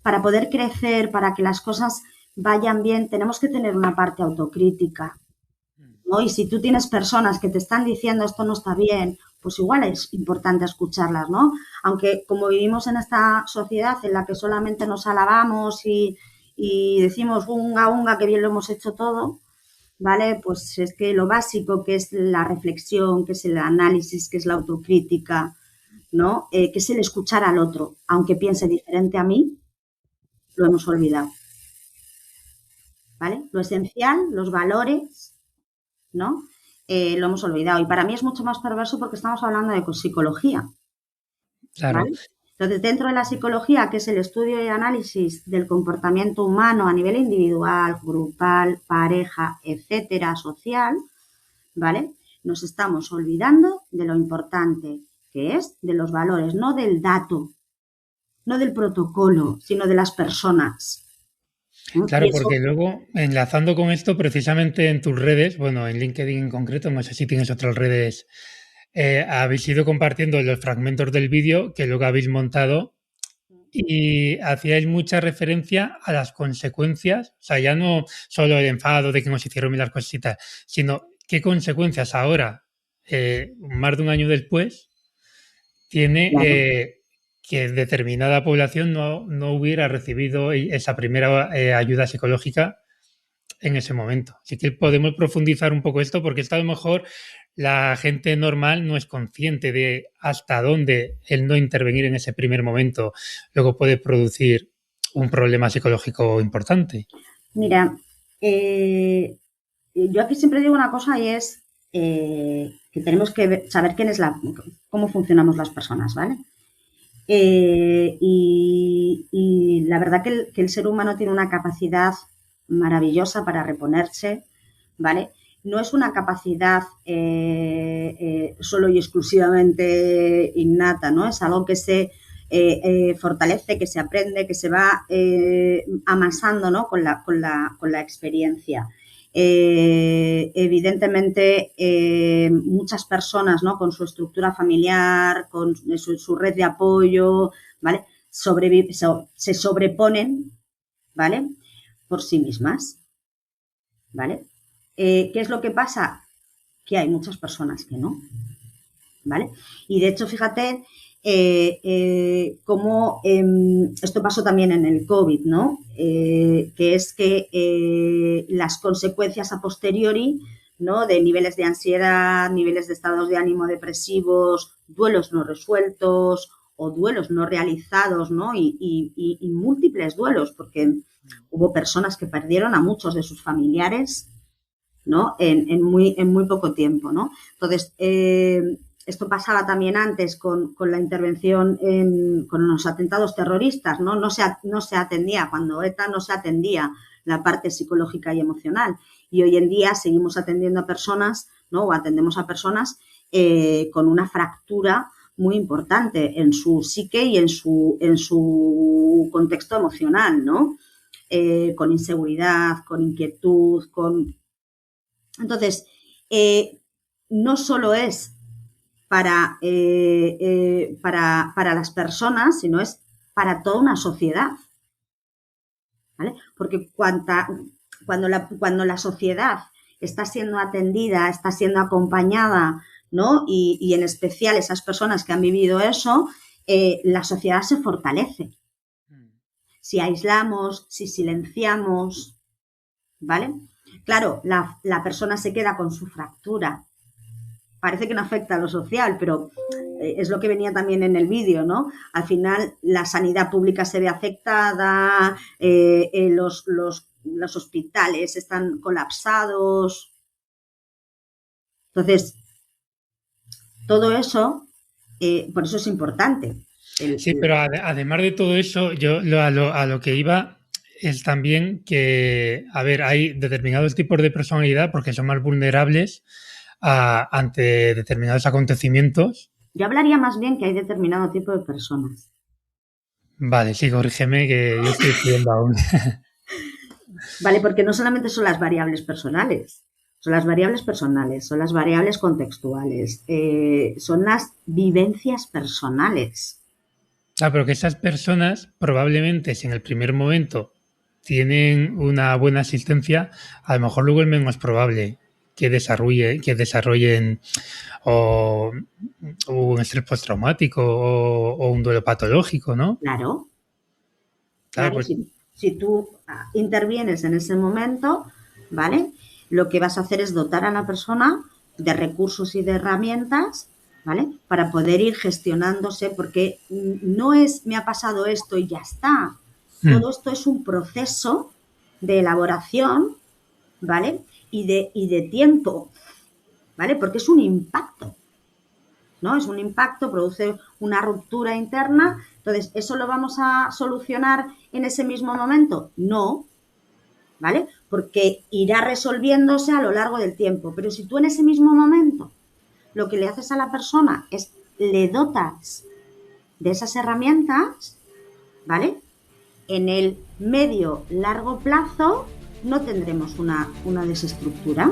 Speaker 2: para poder crecer, para que las cosas vayan bien, tenemos que tener una parte autocrítica, ¿no? Y si tú tienes personas que te están diciendo esto no está bien, pues igual es importante escucharlas, ¿no? Aunque como vivimos en esta sociedad en la que solamente nos alabamos y decimos unga, unga, que bien lo hemos hecho todo, ¿vale? Pues es que lo básico que es la reflexión, que es el análisis, que es la autocrítica, ¿no? Que es el escuchar al otro, aunque piense diferente a mí, lo hemos olvidado, ¿vale? Lo esencial, los valores, ¿no? Lo hemos olvidado. Y para mí es mucho más perverso porque estamos hablando de psicología,
Speaker 1: Claro.
Speaker 2: ¿vale? Entonces, dentro de la psicología, que es el estudio y análisis del comportamiento humano a nivel individual, grupal, pareja, etcétera, social, ¿vale? Nos estamos olvidando de lo importante que es de los valores, no del dato, no del protocolo, sino de las personas. Y
Speaker 1: Claro,
Speaker 2: eso,
Speaker 1: porque luego, enlazando con esto, precisamente en tus redes, bueno, en LinkedIn en concreto, no sé si tienes otras redes, habéis ido compartiendo los fragmentos del vídeo que luego habéis montado y hacíais mucha referencia a las consecuencias, o sea, ya no solo el enfado de que nos hicieron bien las cositas, sino qué consecuencias ahora, más de un año después, tiene
Speaker 2: claro,
Speaker 1: que determinada población no hubiera recibido esa primera ayuda psicológica en ese momento. Así que podemos profundizar un poco esto porque esto a lo mejor la gente normal no es consciente de hasta dónde el no intervenir en ese primer momento luego puede producir un problema psicológico importante.
Speaker 2: mira, yo aquí siempre digo una cosa y es que tenemos que saber cómo funcionamos las personas, ¿vale? Y la verdad que el ser humano tiene una capacidad maravillosa para reponerse, ¿vale? No es una capacidad solo y exclusivamente innata, ¿no? Es algo que se fortalece, que se aprende, que se va amasando, ¿no? Con la experiencia. Evidentemente, muchas personas, ¿no? Con su estructura familiar, con su red de apoyo, ¿vale? Se sobreponen, ¿vale? Por sí mismas, ¿vale? ¿Qué es lo que pasa? Que hay muchas personas que no, ¿vale? Y de hecho, fíjate cómo esto pasó también en el COVID, ¿no? Que es que las consecuencias a posteriori, ¿no? De niveles de ansiedad, niveles de estados de ánimo depresivos, duelos no resueltos o duelos no realizados, ¿no? Y múltiples duelos, porque hubo personas que perdieron a muchos de sus familiares, ¿no? En muy poco tiempo, ¿no? Entonces, esto pasaba también antes con la intervención con los atentados terroristas, ¿no? No se atendía, cuando ETA no se atendía la parte psicológica y emocional. Y hoy en día seguimos atendiendo a personas, ¿no? O atendemos a personas con una fractura muy importante en su psique y en su contexto emocional, ¿no? Con inseguridad, con inquietud, con... Entonces, no solo es para las personas, sino es para toda una sociedad, ¿vale? Porque cuando la sociedad está siendo atendida, está siendo acompañada, ¿no? Y en especial esas personas que han vivido eso, la sociedad se fortalece. Si aislamos, si silenciamos, ¿vale? Claro, la persona se queda con su fractura. Parece que no afecta a lo social, pero es lo que venía también en el vídeo, ¿no? Al final la sanidad pública se ve afectada, los hospitales están colapsados. Entonces, todo eso, por eso es importante.
Speaker 1: Sí, pero además de todo eso, yo a lo que iba es también que, a ver, hay determinados tipos de personalidad porque son más vulnerables ante determinados acontecimientos.
Speaker 2: Yo hablaría más bien que hay determinado tipo de personas.
Speaker 1: Vale, sí, corrígeme que yo estoy estudiando aún.
Speaker 2: ¿Vale? Porque no solamente son las variables personales, son las variables personales, son las variables contextuales, son las vivencias personales.
Speaker 1: Ah, pero que esas personas probablemente si en el primer momento tienen una buena asistencia, a lo mejor luego es menos probable que desarrollen o, o un estrés postraumático o un duelo patológico, ¿no?
Speaker 2: Claro,
Speaker 1: Claro,
Speaker 2: claro,
Speaker 1: pues
Speaker 2: si tú intervienes en ese momento, ¿vale? Lo que vas a hacer es dotar a la persona de recursos y de herramientas, ¿vale? Para poder ir gestionándose, porque no es me ha pasado esto y ya está. Todo esto es un proceso de elaboración, ¿vale? Y de tiempo, ¿vale? Porque es un impacto, ¿no? Es un impacto, produce una ruptura interna. Entonces, ¿eso lo vamos a solucionar en ese mismo momento? No, ¿vale? Porque irá resolviéndose a lo largo del tiempo. Pero si tú en ese mismo momento lo que le haces a la persona es le dotas de esas herramientas, ¿vale? En el medio largo plazo no tendremos una desestructura.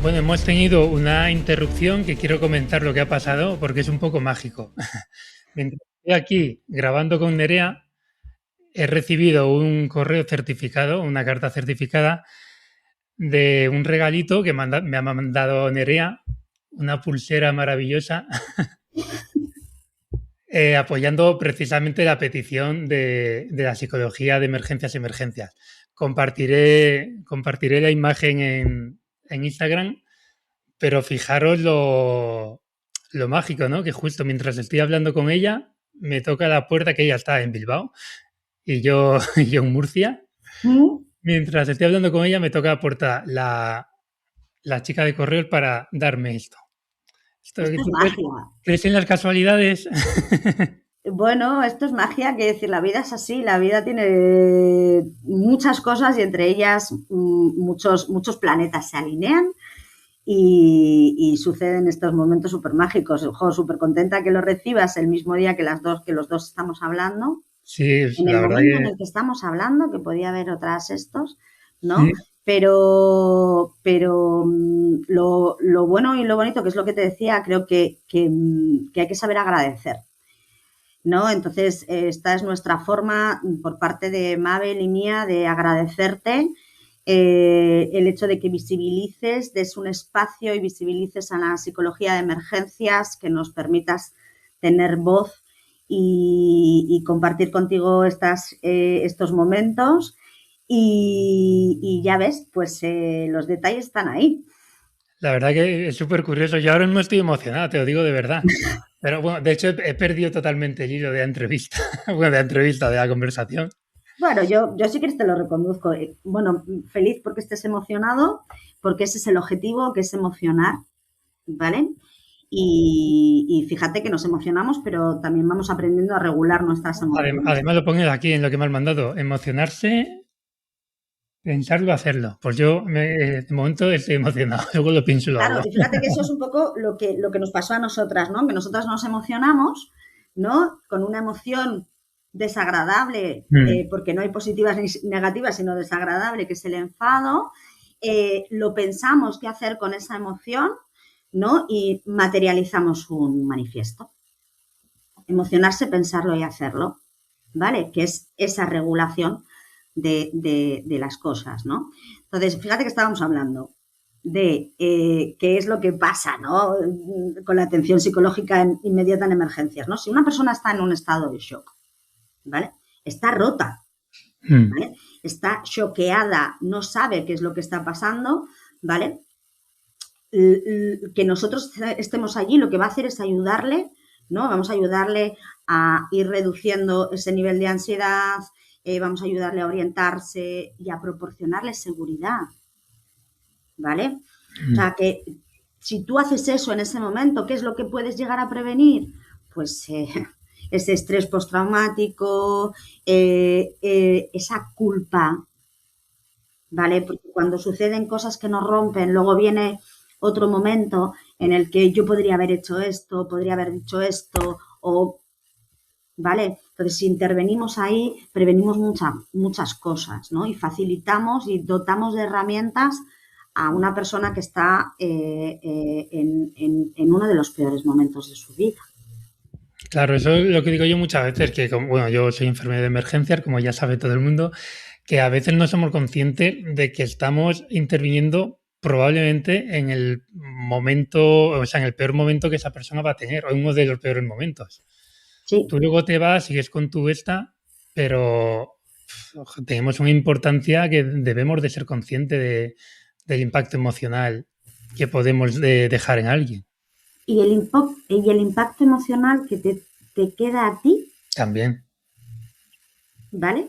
Speaker 1: bueno, hemos tenido una interrupción que quiero comentar lo que ha pasado porque es un poco mágico. Mientras estoy aquí grabando con Nerea, he recibido un correo certificado, una carta certificada de un regalito que me ha mandado Nerea, una pulsera maravillosa, apoyando precisamente la petición de la psicología de emergencias. Compartiré la imagen en Instagram, pero fijaros lo mágico, ¿no? Que justo mientras estoy hablando con ella, me toca la puerta que ella está en Bilbao y yo, y yo en Murcia.
Speaker 2: ¿Mm?
Speaker 1: Mientras estoy hablando con ella, me toca la puerta la chica de correos para darme esto.
Speaker 2: Esto es
Speaker 1: ¿Tú
Speaker 2: magia.
Speaker 1: crees en las casualidades?
Speaker 2: Bueno, esto es magia, que decir, la vida es así, la vida tiene muchas cosas y entre ellas muchos planetas se alinean y suceden estos momentos súper mágicos. Ojo, súper contenta que lo recibas el mismo día que los dos estamos hablando.
Speaker 1: Sí,
Speaker 2: En el
Speaker 1: la verdad
Speaker 2: momento en
Speaker 1: que
Speaker 2: el que estamos hablando, que podía haber otras estos, ¿no?
Speaker 1: sí.
Speaker 2: Pero lo bueno y lo bonito, que es lo que te decía, creo que hay que saber agradecer, ¿no? Entonces, esta es nuestra forma por parte de Mabel y mía de agradecerte el hecho de que visibilices, des un espacio y visibilices a la psicología de emergencias, que nos permitas tener voz y compartir contigo estos momentos. Y ya ves, pues los detalles están ahí.
Speaker 1: La verdad que es súper curioso. Yo ahora mismo estoy emocionado, te lo digo de verdad. Pero bueno, de hecho he perdido totalmente el hilo de la entrevista, bueno, de la entrevista, de la conversación.
Speaker 2: Bueno, yo sí que te lo reconduzco. Bueno, feliz porque estés emocionado, porque ese es el objetivo, que es emocionar, ¿vale? Y fíjate que nos emocionamos, pero también vamos aprendiendo a regular nuestras emociones.
Speaker 1: Además lo pones aquí en lo que me has mandado. Emocionarse, pensarlo, hacerlo. Pues yo de momento estoy emocionado, luego lo pienso y lo
Speaker 2: Claro,
Speaker 1: hago.
Speaker 2: y fíjate que eso es un poco lo que nos pasó a nosotras, ¿no? Que nosotras nos emocionamos, ¿no? Con una emoción desagradable,
Speaker 1: Mm.
Speaker 2: porque no hay positivas ni negativas, sino desagradable, que es el enfado. Lo pensamos qué hacer con esa emoción, ¿no? Y materializamos un manifiesto. Emocionarse, pensarlo y hacerlo, ¿vale? Que es esa regulación de las cosas, ¿no? Entonces, fíjate que estábamos hablando de qué es lo que pasa, ¿no? Con la atención psicológica inmediata en emergencias, ¿no? Si una persona está en un estado de shock, ¿vale? Está rota,
Speaker 1: Mm.
Speaker 2: ¿vale? Está choqueada, no sabe qué es lo que está pasando, ¿vale? Que nosotros estemos allí lo que va a hacer es ayudarle, ¿no? Vamos a ayudarle a ir reduciendo ese nivel de ansiedad, vamos a ayudarle a orientarse y a proporcionarle seguridad, ¿vale? O sea, que si tú haces eso en ese momento, ¿qué es lo que puedes llegar a prevenir? Pues ese estrés postraumático, esa culpa, ¿vale? Porque cuando suceden cosas que nos rompen, luego viene otro momento en el que yo podría haber hecho esto, podría haber dicho esto, o, ¿vale? Entonces, si intervenimos ahí, prevenimos muchas cosas, ¿no? Y facilitamos y dotamos de herramientas a una persona que está en uno de los peores momentos de su vida.
Speaker 1: Claro, eso es lo que digo yo muchas veces, que bueno, yo soy enfermero de emergencias, como ya sabe todo el mundo, que a veces no somos conscientes de que estamos interviniendo probablemente en el momento, o sea, en el peor momento que esa persona va a tener, o en uno de los peores momentos.
Speaker 2: Sí.
Speaker 1: Tú luego te vas, sigues con tu pero tenemos una importancia que debemos de ser conscientes del impacto emocional que podemos dejar en alguien.
Speaker 2: Y el impacto emocional que te queda a ti.
Speaker 1: También.
Speaker 2: ¿Vale?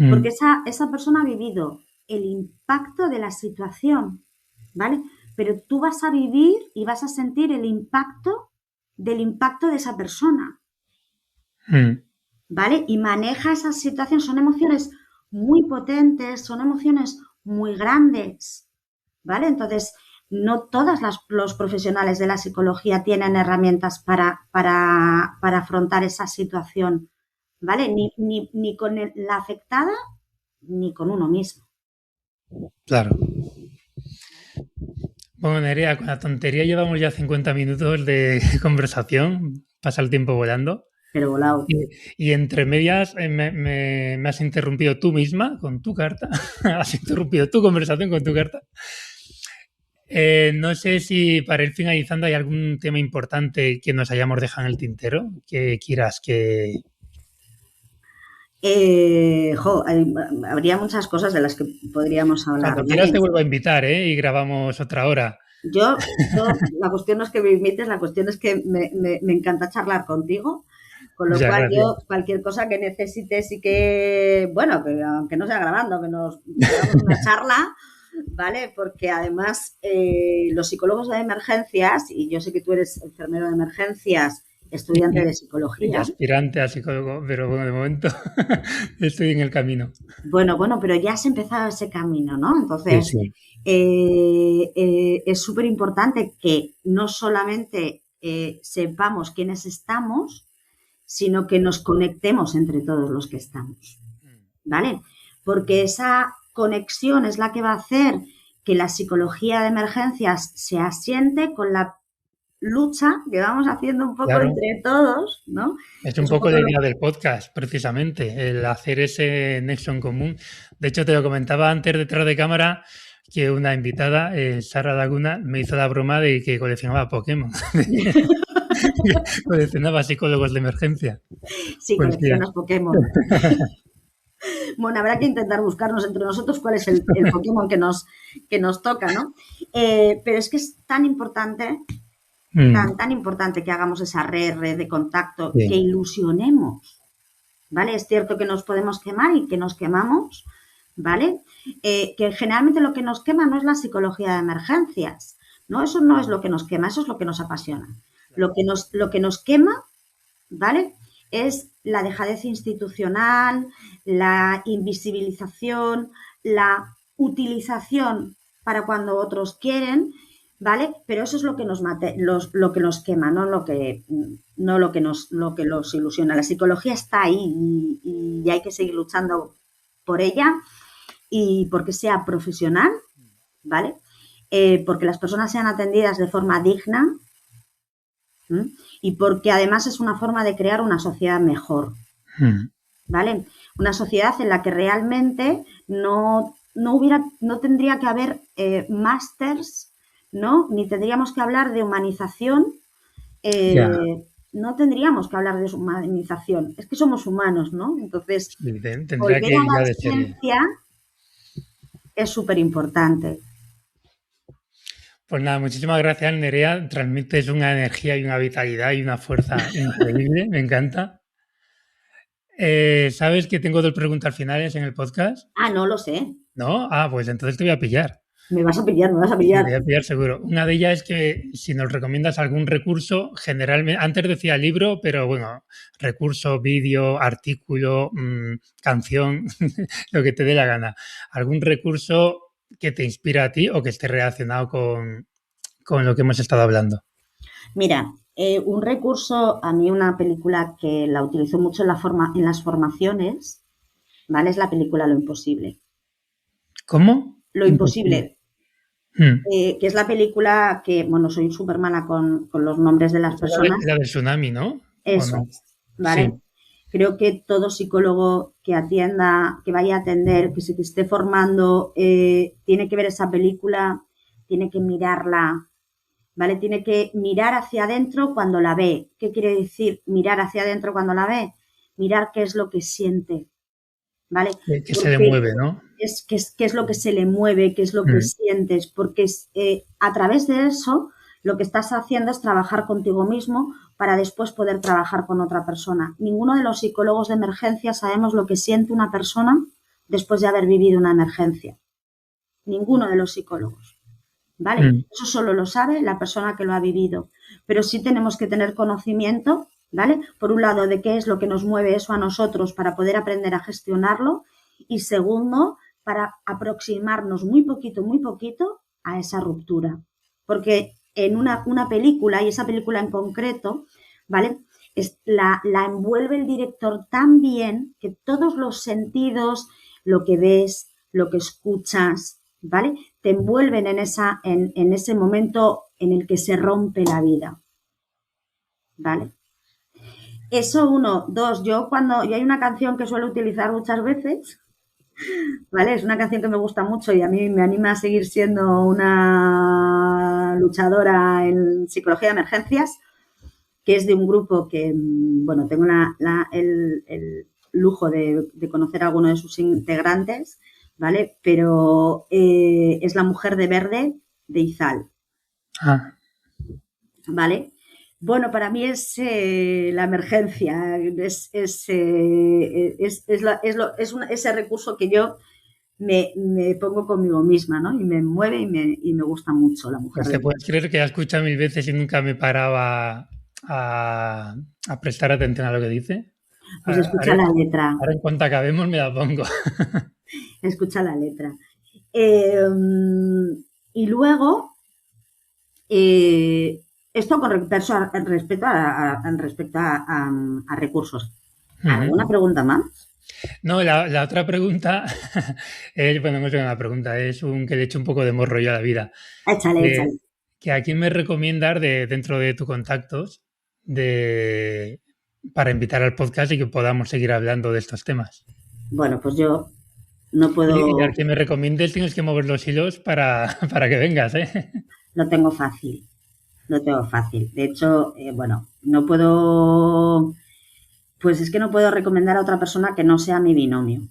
Speaker 2: Porque esa persona ha vivido el impacto de la situación, ¿vale? Pero tú vas a vivir y vas a sentir el impacto del impacto de esa persona, ¿vale? Y maneja esa situación, son emociones muy potentes, son emociones muy grandes, ¿vale? Entonces, no todos los profesionales de la psicología tienen herramientas para afrontar esa situación, ¿vale? Ni con la afectada ni con uno mismo.
Speaker 1: Claro. Bueno, Nerea, con la tontería llevamos ya 50 minutos de conversación, pasa el tiempo volando.
Speaker 2: Pero volado.
Speaker 1: Y entre medias me has interrumpido tú misma con tu carta, has interrumpido tu conversación con tu carta. No sé si para ir finalizando hay algún tema importante que nos hayamos dejado en el tintero, que quieras que...
Speaker 2: Habría muchas cosas de las que podríamos hablar.
Speaker 1: Cuando quieras te vuelvo a invitar, y grabamos otra hora.
Speaker 2: Yo, la cuestión no es que me invites, la cuestión es que me encanta charlar contigo, con lo cual
Speaker 1: gracias.
Speaker 2: yo cualquier cosa que necesites y que, bueno, que aunque no sea grabando, que nos hagamos una charla, ¿vale? Porque además los psicólogos de emergencias, y yo sé que tú eres enfermero de emergencias, estudiante de psicología.
Speaker 1: Y aspirante a psicólogo, pero bueno, de momento estoy en el camino.
Speaker 2: Bueno, pero ya has empezado ese camino, ¿no? Entonces,
Speaker 1: sí.
Speaker 2: Es súper importante que no solamente sepamos quiénes estamos, sino que nos conectemos entre todos los que estamos, ¿vale? Porque esa conexión es la que va a hacer que la psicología de emergencias se asiente con la lucha que vamos haciendo un poco entre todos, ¿no?
Speaker 1: Es un poco la idea del podcast, precisamente, el hacer ese nexo en común. De hecho, te lo comentaba antes detrás de cámara que una invitada, Sara Laguna, me hizo la broma de que coleccionaba Pokémon. Coleccionaba psicólogos de emergencia.
Speaker 2: Sí, pues coleccionas Pokémon. Bueno, habrá que intentar buscarnos entre nosotros cuál es el Pokémon que nos toca, ¿no? Pero es que es tan importante, tan importante que hagamos esa red de contacto, que ilusionemos, ¿vale? Es cierto que nos podemos quemar y que nos quemamos, ¿vale? Que generalmente lo que nos quema no es la psicología de emergencias, ¿no? Eso no es lo que nos quema, eso es lo que nos apasiona. Lo que nos quema, ¿vale? Es la dejadez institucional, la invisibilización, la utilización para cuando otros quieren, ¿vale? Pero eso es lo que nos lo que nos quema, no lo que los ilusiona. La psicología está ahí y hay que seguir luchando por ella y porque sea profesional, ¿vale? Porque las personas sean atendidas de forma digna, y porque además es una forma de crear una sociedad mejor, ¿vale? Una sociedad en la que realmente no tendría que haber másters, ¿no? Ni tendríamos que hablar de humanización, no tendríamos que hablar de humanización, es que somos humanos, ¿no? Entonces, volver a la ciencia es súper importante.
Speaker 1: Pues nada, muchísimas gracias, Nerea. Transmites una energía y una vitalidad y una fuerza increíble. Me encanta. ¿Sabes que tengo 2 preguntas finales en el podcast?
Speaker 2: Ah, no lo sé.
Speaker 1: ¿No? Ah, pues entonces te voy a pillar.
Speaker 2: Me vas a pillar, me vas a
Speaker 1: Me
Speaker 2: pillar.
Speaker 1: voy a pillar seguro. Una de ellas es que si nos recomiendas algún recurso, generalmente, antes decía libro, pero bueno, recurso, vídeo, artículo, canción, lo que te dé la gana. Algún recurso que te inspira a ti o que esté relacionado con lo que hemos estado hablando.
Speaker 2: Mira, un recurso, a mí una película que la utilizo mucho en las formaciones, ¿vale? Es la película Lo Imposible.
Speaker 1: ¿Cómo?
Speaker 2: Lo
Speaker 1: Imposible.
Speaker 2: Imposible, que es la película que, bueno, soy súper mala con los nombres de las
Speaker 1: Esa es
Speaker 2: personas.
Speaker 1: la del tsunami, ¿no? ¿O
Speaker 2: Eso
Speaker 1: no?
Speaker 2: es,
Speaker 1: Sí.
Speaker 2: ¿vale? Creo que todo psicólogo que atienda, que vaya a atender, que se que esté formando, tiene que ver esa película, tiene que mirarla, ¿vale? Tiene que mirar hacia adentro cuando la ve. ¿Qué quiere decir mirar hacia adentro cuando la ve? Mirar qué es lo que siente, ¿vale?
Speaker 1: Que se le
Speaker 2: Porque
Speaker 1: mueve, ¿no?
Speaker 2: qué es lo que se le mueve, qué es lo que
Speaker 1: Mm.
Speaker 2: sientes, porque a través de eso lo que estás haciendo es trabajar contigo mismo para después poder trabajar con otra persona. Ninguno de los psicólogos de emergencia sabemos lo que siente una persona después de haber vivido una emergencia. Ninguno de los psicólogos. ¿Vale?
Speaker 1: Mm.
Speaker 2: Eso solo lo sabe la persona que lo ha vivido. Pero sí tenemos que tener conocimiento, ¿vale? Por un lado, de qué es lo que nos mueve eso a nosotros para poder aprender a gestionarlo. Y segundo, para aproximarnos muy poquito a esa ruptura. Porque en una película, y esa película en concreto, ¿vale? La envuelve el director tan bien que todos los sentidos, lo que ves, lo que escuchas, ¿vale? Te envuelven en ese momento en el que se rompe la vida, ¿vale? Eso uno, dos, yo hay una canción que suelo utilizar muchas veces, ¿vale? Es una canción que me gusta mucho y a mí me anima a seguir siendo una luchadora en psicología de emergencias, que es de un grupo que, bueno, tengo el lujo de conocer a alguno de sus integrantes, ¿vale? Pero es La Mujer de Verde de Izal,
Speaker 1: Ah.
Speaker 2: ¿vale? Bueno, para mí es la emergencia, ese recurso que yo me pongo conmigo misma, ¿no? Y me mueve y me gusta mucho La Mujer
Speaker 1: Pues
Speaker 2: de
Speaker 1: te
Speaker 2: Verde.
Speaker 1: puedes creer que la he escuchado mil veces y nunca me paraba a prestar atención a lo que dice.
Speaker 2: Pues
Speaker 1: Ahora,
Speaker 2: escucha la letra,
Speaker 1: ahora en cuanto acabemos me la pongo.
Speaker 2: escucha la letra. Eh, y luego, eh, esto con respecto a recursos.
Speaker 1: Ujú.
Speaker 2: ¿Alguna pregunta más?
Speaker 1: No, la otra pregunta es, bueno, no es una pregunta, es un que le echo un poco de morro yo a la vida.
Speaker 2: Échale,
Speaker 1: Que,
Speaker 2: échale.
Speaker 1: que a quién me recomiendas dentro de tus contactos de, para invitar al podcast y que podamos seguir hablando de estos temas.
Speaker 2: Bueno, pues yo no
Speaker 1: Y al
Speaker 2: puedo,
Speaker 1: que me recomiendes tienes que mover los hilos para que vengas, ¿eh?
Speaker 2: lo tengo fácil, lo tengo fácil. De hecho, bueno, no puedo, pues es que no puedo recomendar a otra persona que no sea mi binomio,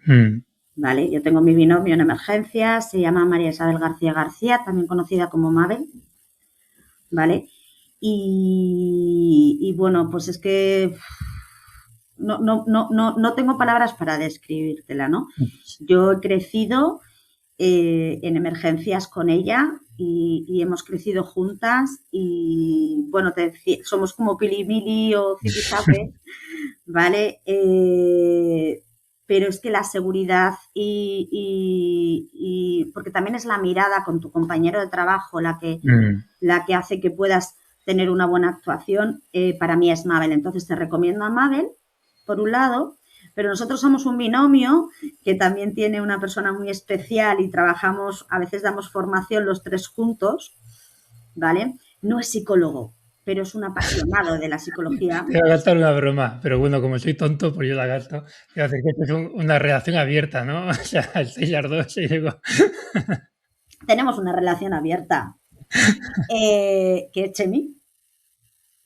Speaker 1: Mm.
Speaker 2: ¿vale? Yo tengo mi binomio en emergencias, se llama María Isabel García García, también conocida como Mabel, ¿vale? Y bueno, pues es que no tengo palabras para describírtela, ¿no? Yo he crecido en emergencias con ella y hemos crecido juntas y bueno, somos como Pili Mili o Zipizape, ¿vale? Pero es que la seguridad porque también es la mirada con tu compañero de trabajo
Speaker 1: Mm.
Speaker 2: la que hace que puedas tener una buena actuación, para mí es Mabel. Entonces te recomiendo a Mabel, por un lado, pero nosotros somos un binomio que también tiene una persona muy especial y trabajamos, a veces damos formación los tres juntos, ¿vale? No es psicólogo, pero es un apasionado de la psicología.
Speaker 1: Te voy a gastar una broma, pero bueno, como soy tonto, pues yo la gasto. Te voy a decir que esto es una relación abierta, ¿no? O sea, estáis las dos y digo,
Speaker 2: Tenemos una relación abierta, que es Chemi,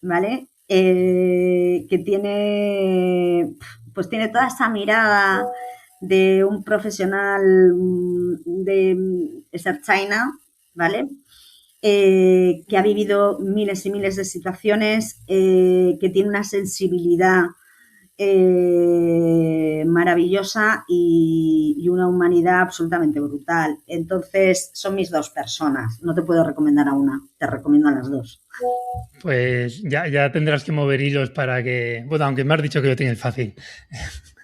Speaker 2: ¿vale? Que pues tiene toda esa mirada de un profesional de ser China, ¿vale? Que ha vivido miles y miles de situaciones, que tiene una sensibilidad maravillosa y una humanidad absolutamente brutal. Entonces, son mis dos personas. No te puedo recomendar a una, te recomiendo a las dos.
Speaker 1: Pues ya tendrás que mover hilos para que... Bueno, aunque me has dicho que lo tienes fácil.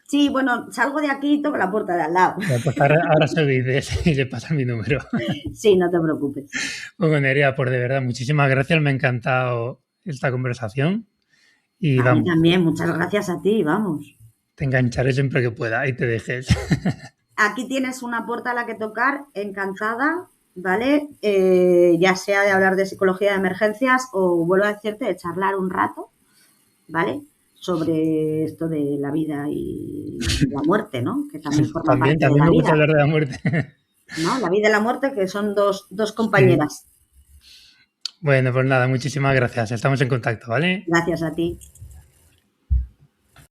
Speaker 2: Sí, bueno, salgo de aquí y toco la puerta de al lado.
Speaker 1: Pues ahora se lo dices y le pasas mi número.
Speaker 2: Sí, no te preocupes.
Speaker 1: Bueno, Nerea, pues de verdad, muchísimas gracias. Me ha encantado esta conversación. Y
Speaker 2: A mí
Speaker 1: vamos,
Speaker 2: también, muchas gracias a ti, vamos.
Speaker 1: te engancharé siempre que pueda y te dejes.
Speaker 2: Aquí tienes una puerta a la que tocar, encantada, ¿vale? Ya sea de hablar de psicología de emergencias o, vuelvo a decirte, de charlar un rato, ¿vale? Sobre esto de la vida y la muerte, ¿no? Que también forma
Speaker 1: También,
Speaker 2: parte de
Speaker 1: también
Speaker 2: la
Speaker 1: me gusta
Speaker 2: vida,
Speaker 1: hablar de la muerte.
Speaker 2: ¿no? La vida y la muerte, que son dos
Speaker 1: Sí.
Speaker 2: compañeras.
Speaker 1: Bueno, pues nada, muchísimas gracias. Estamos en contacto, ¿vale?
Speaker 2: Gracias a ti.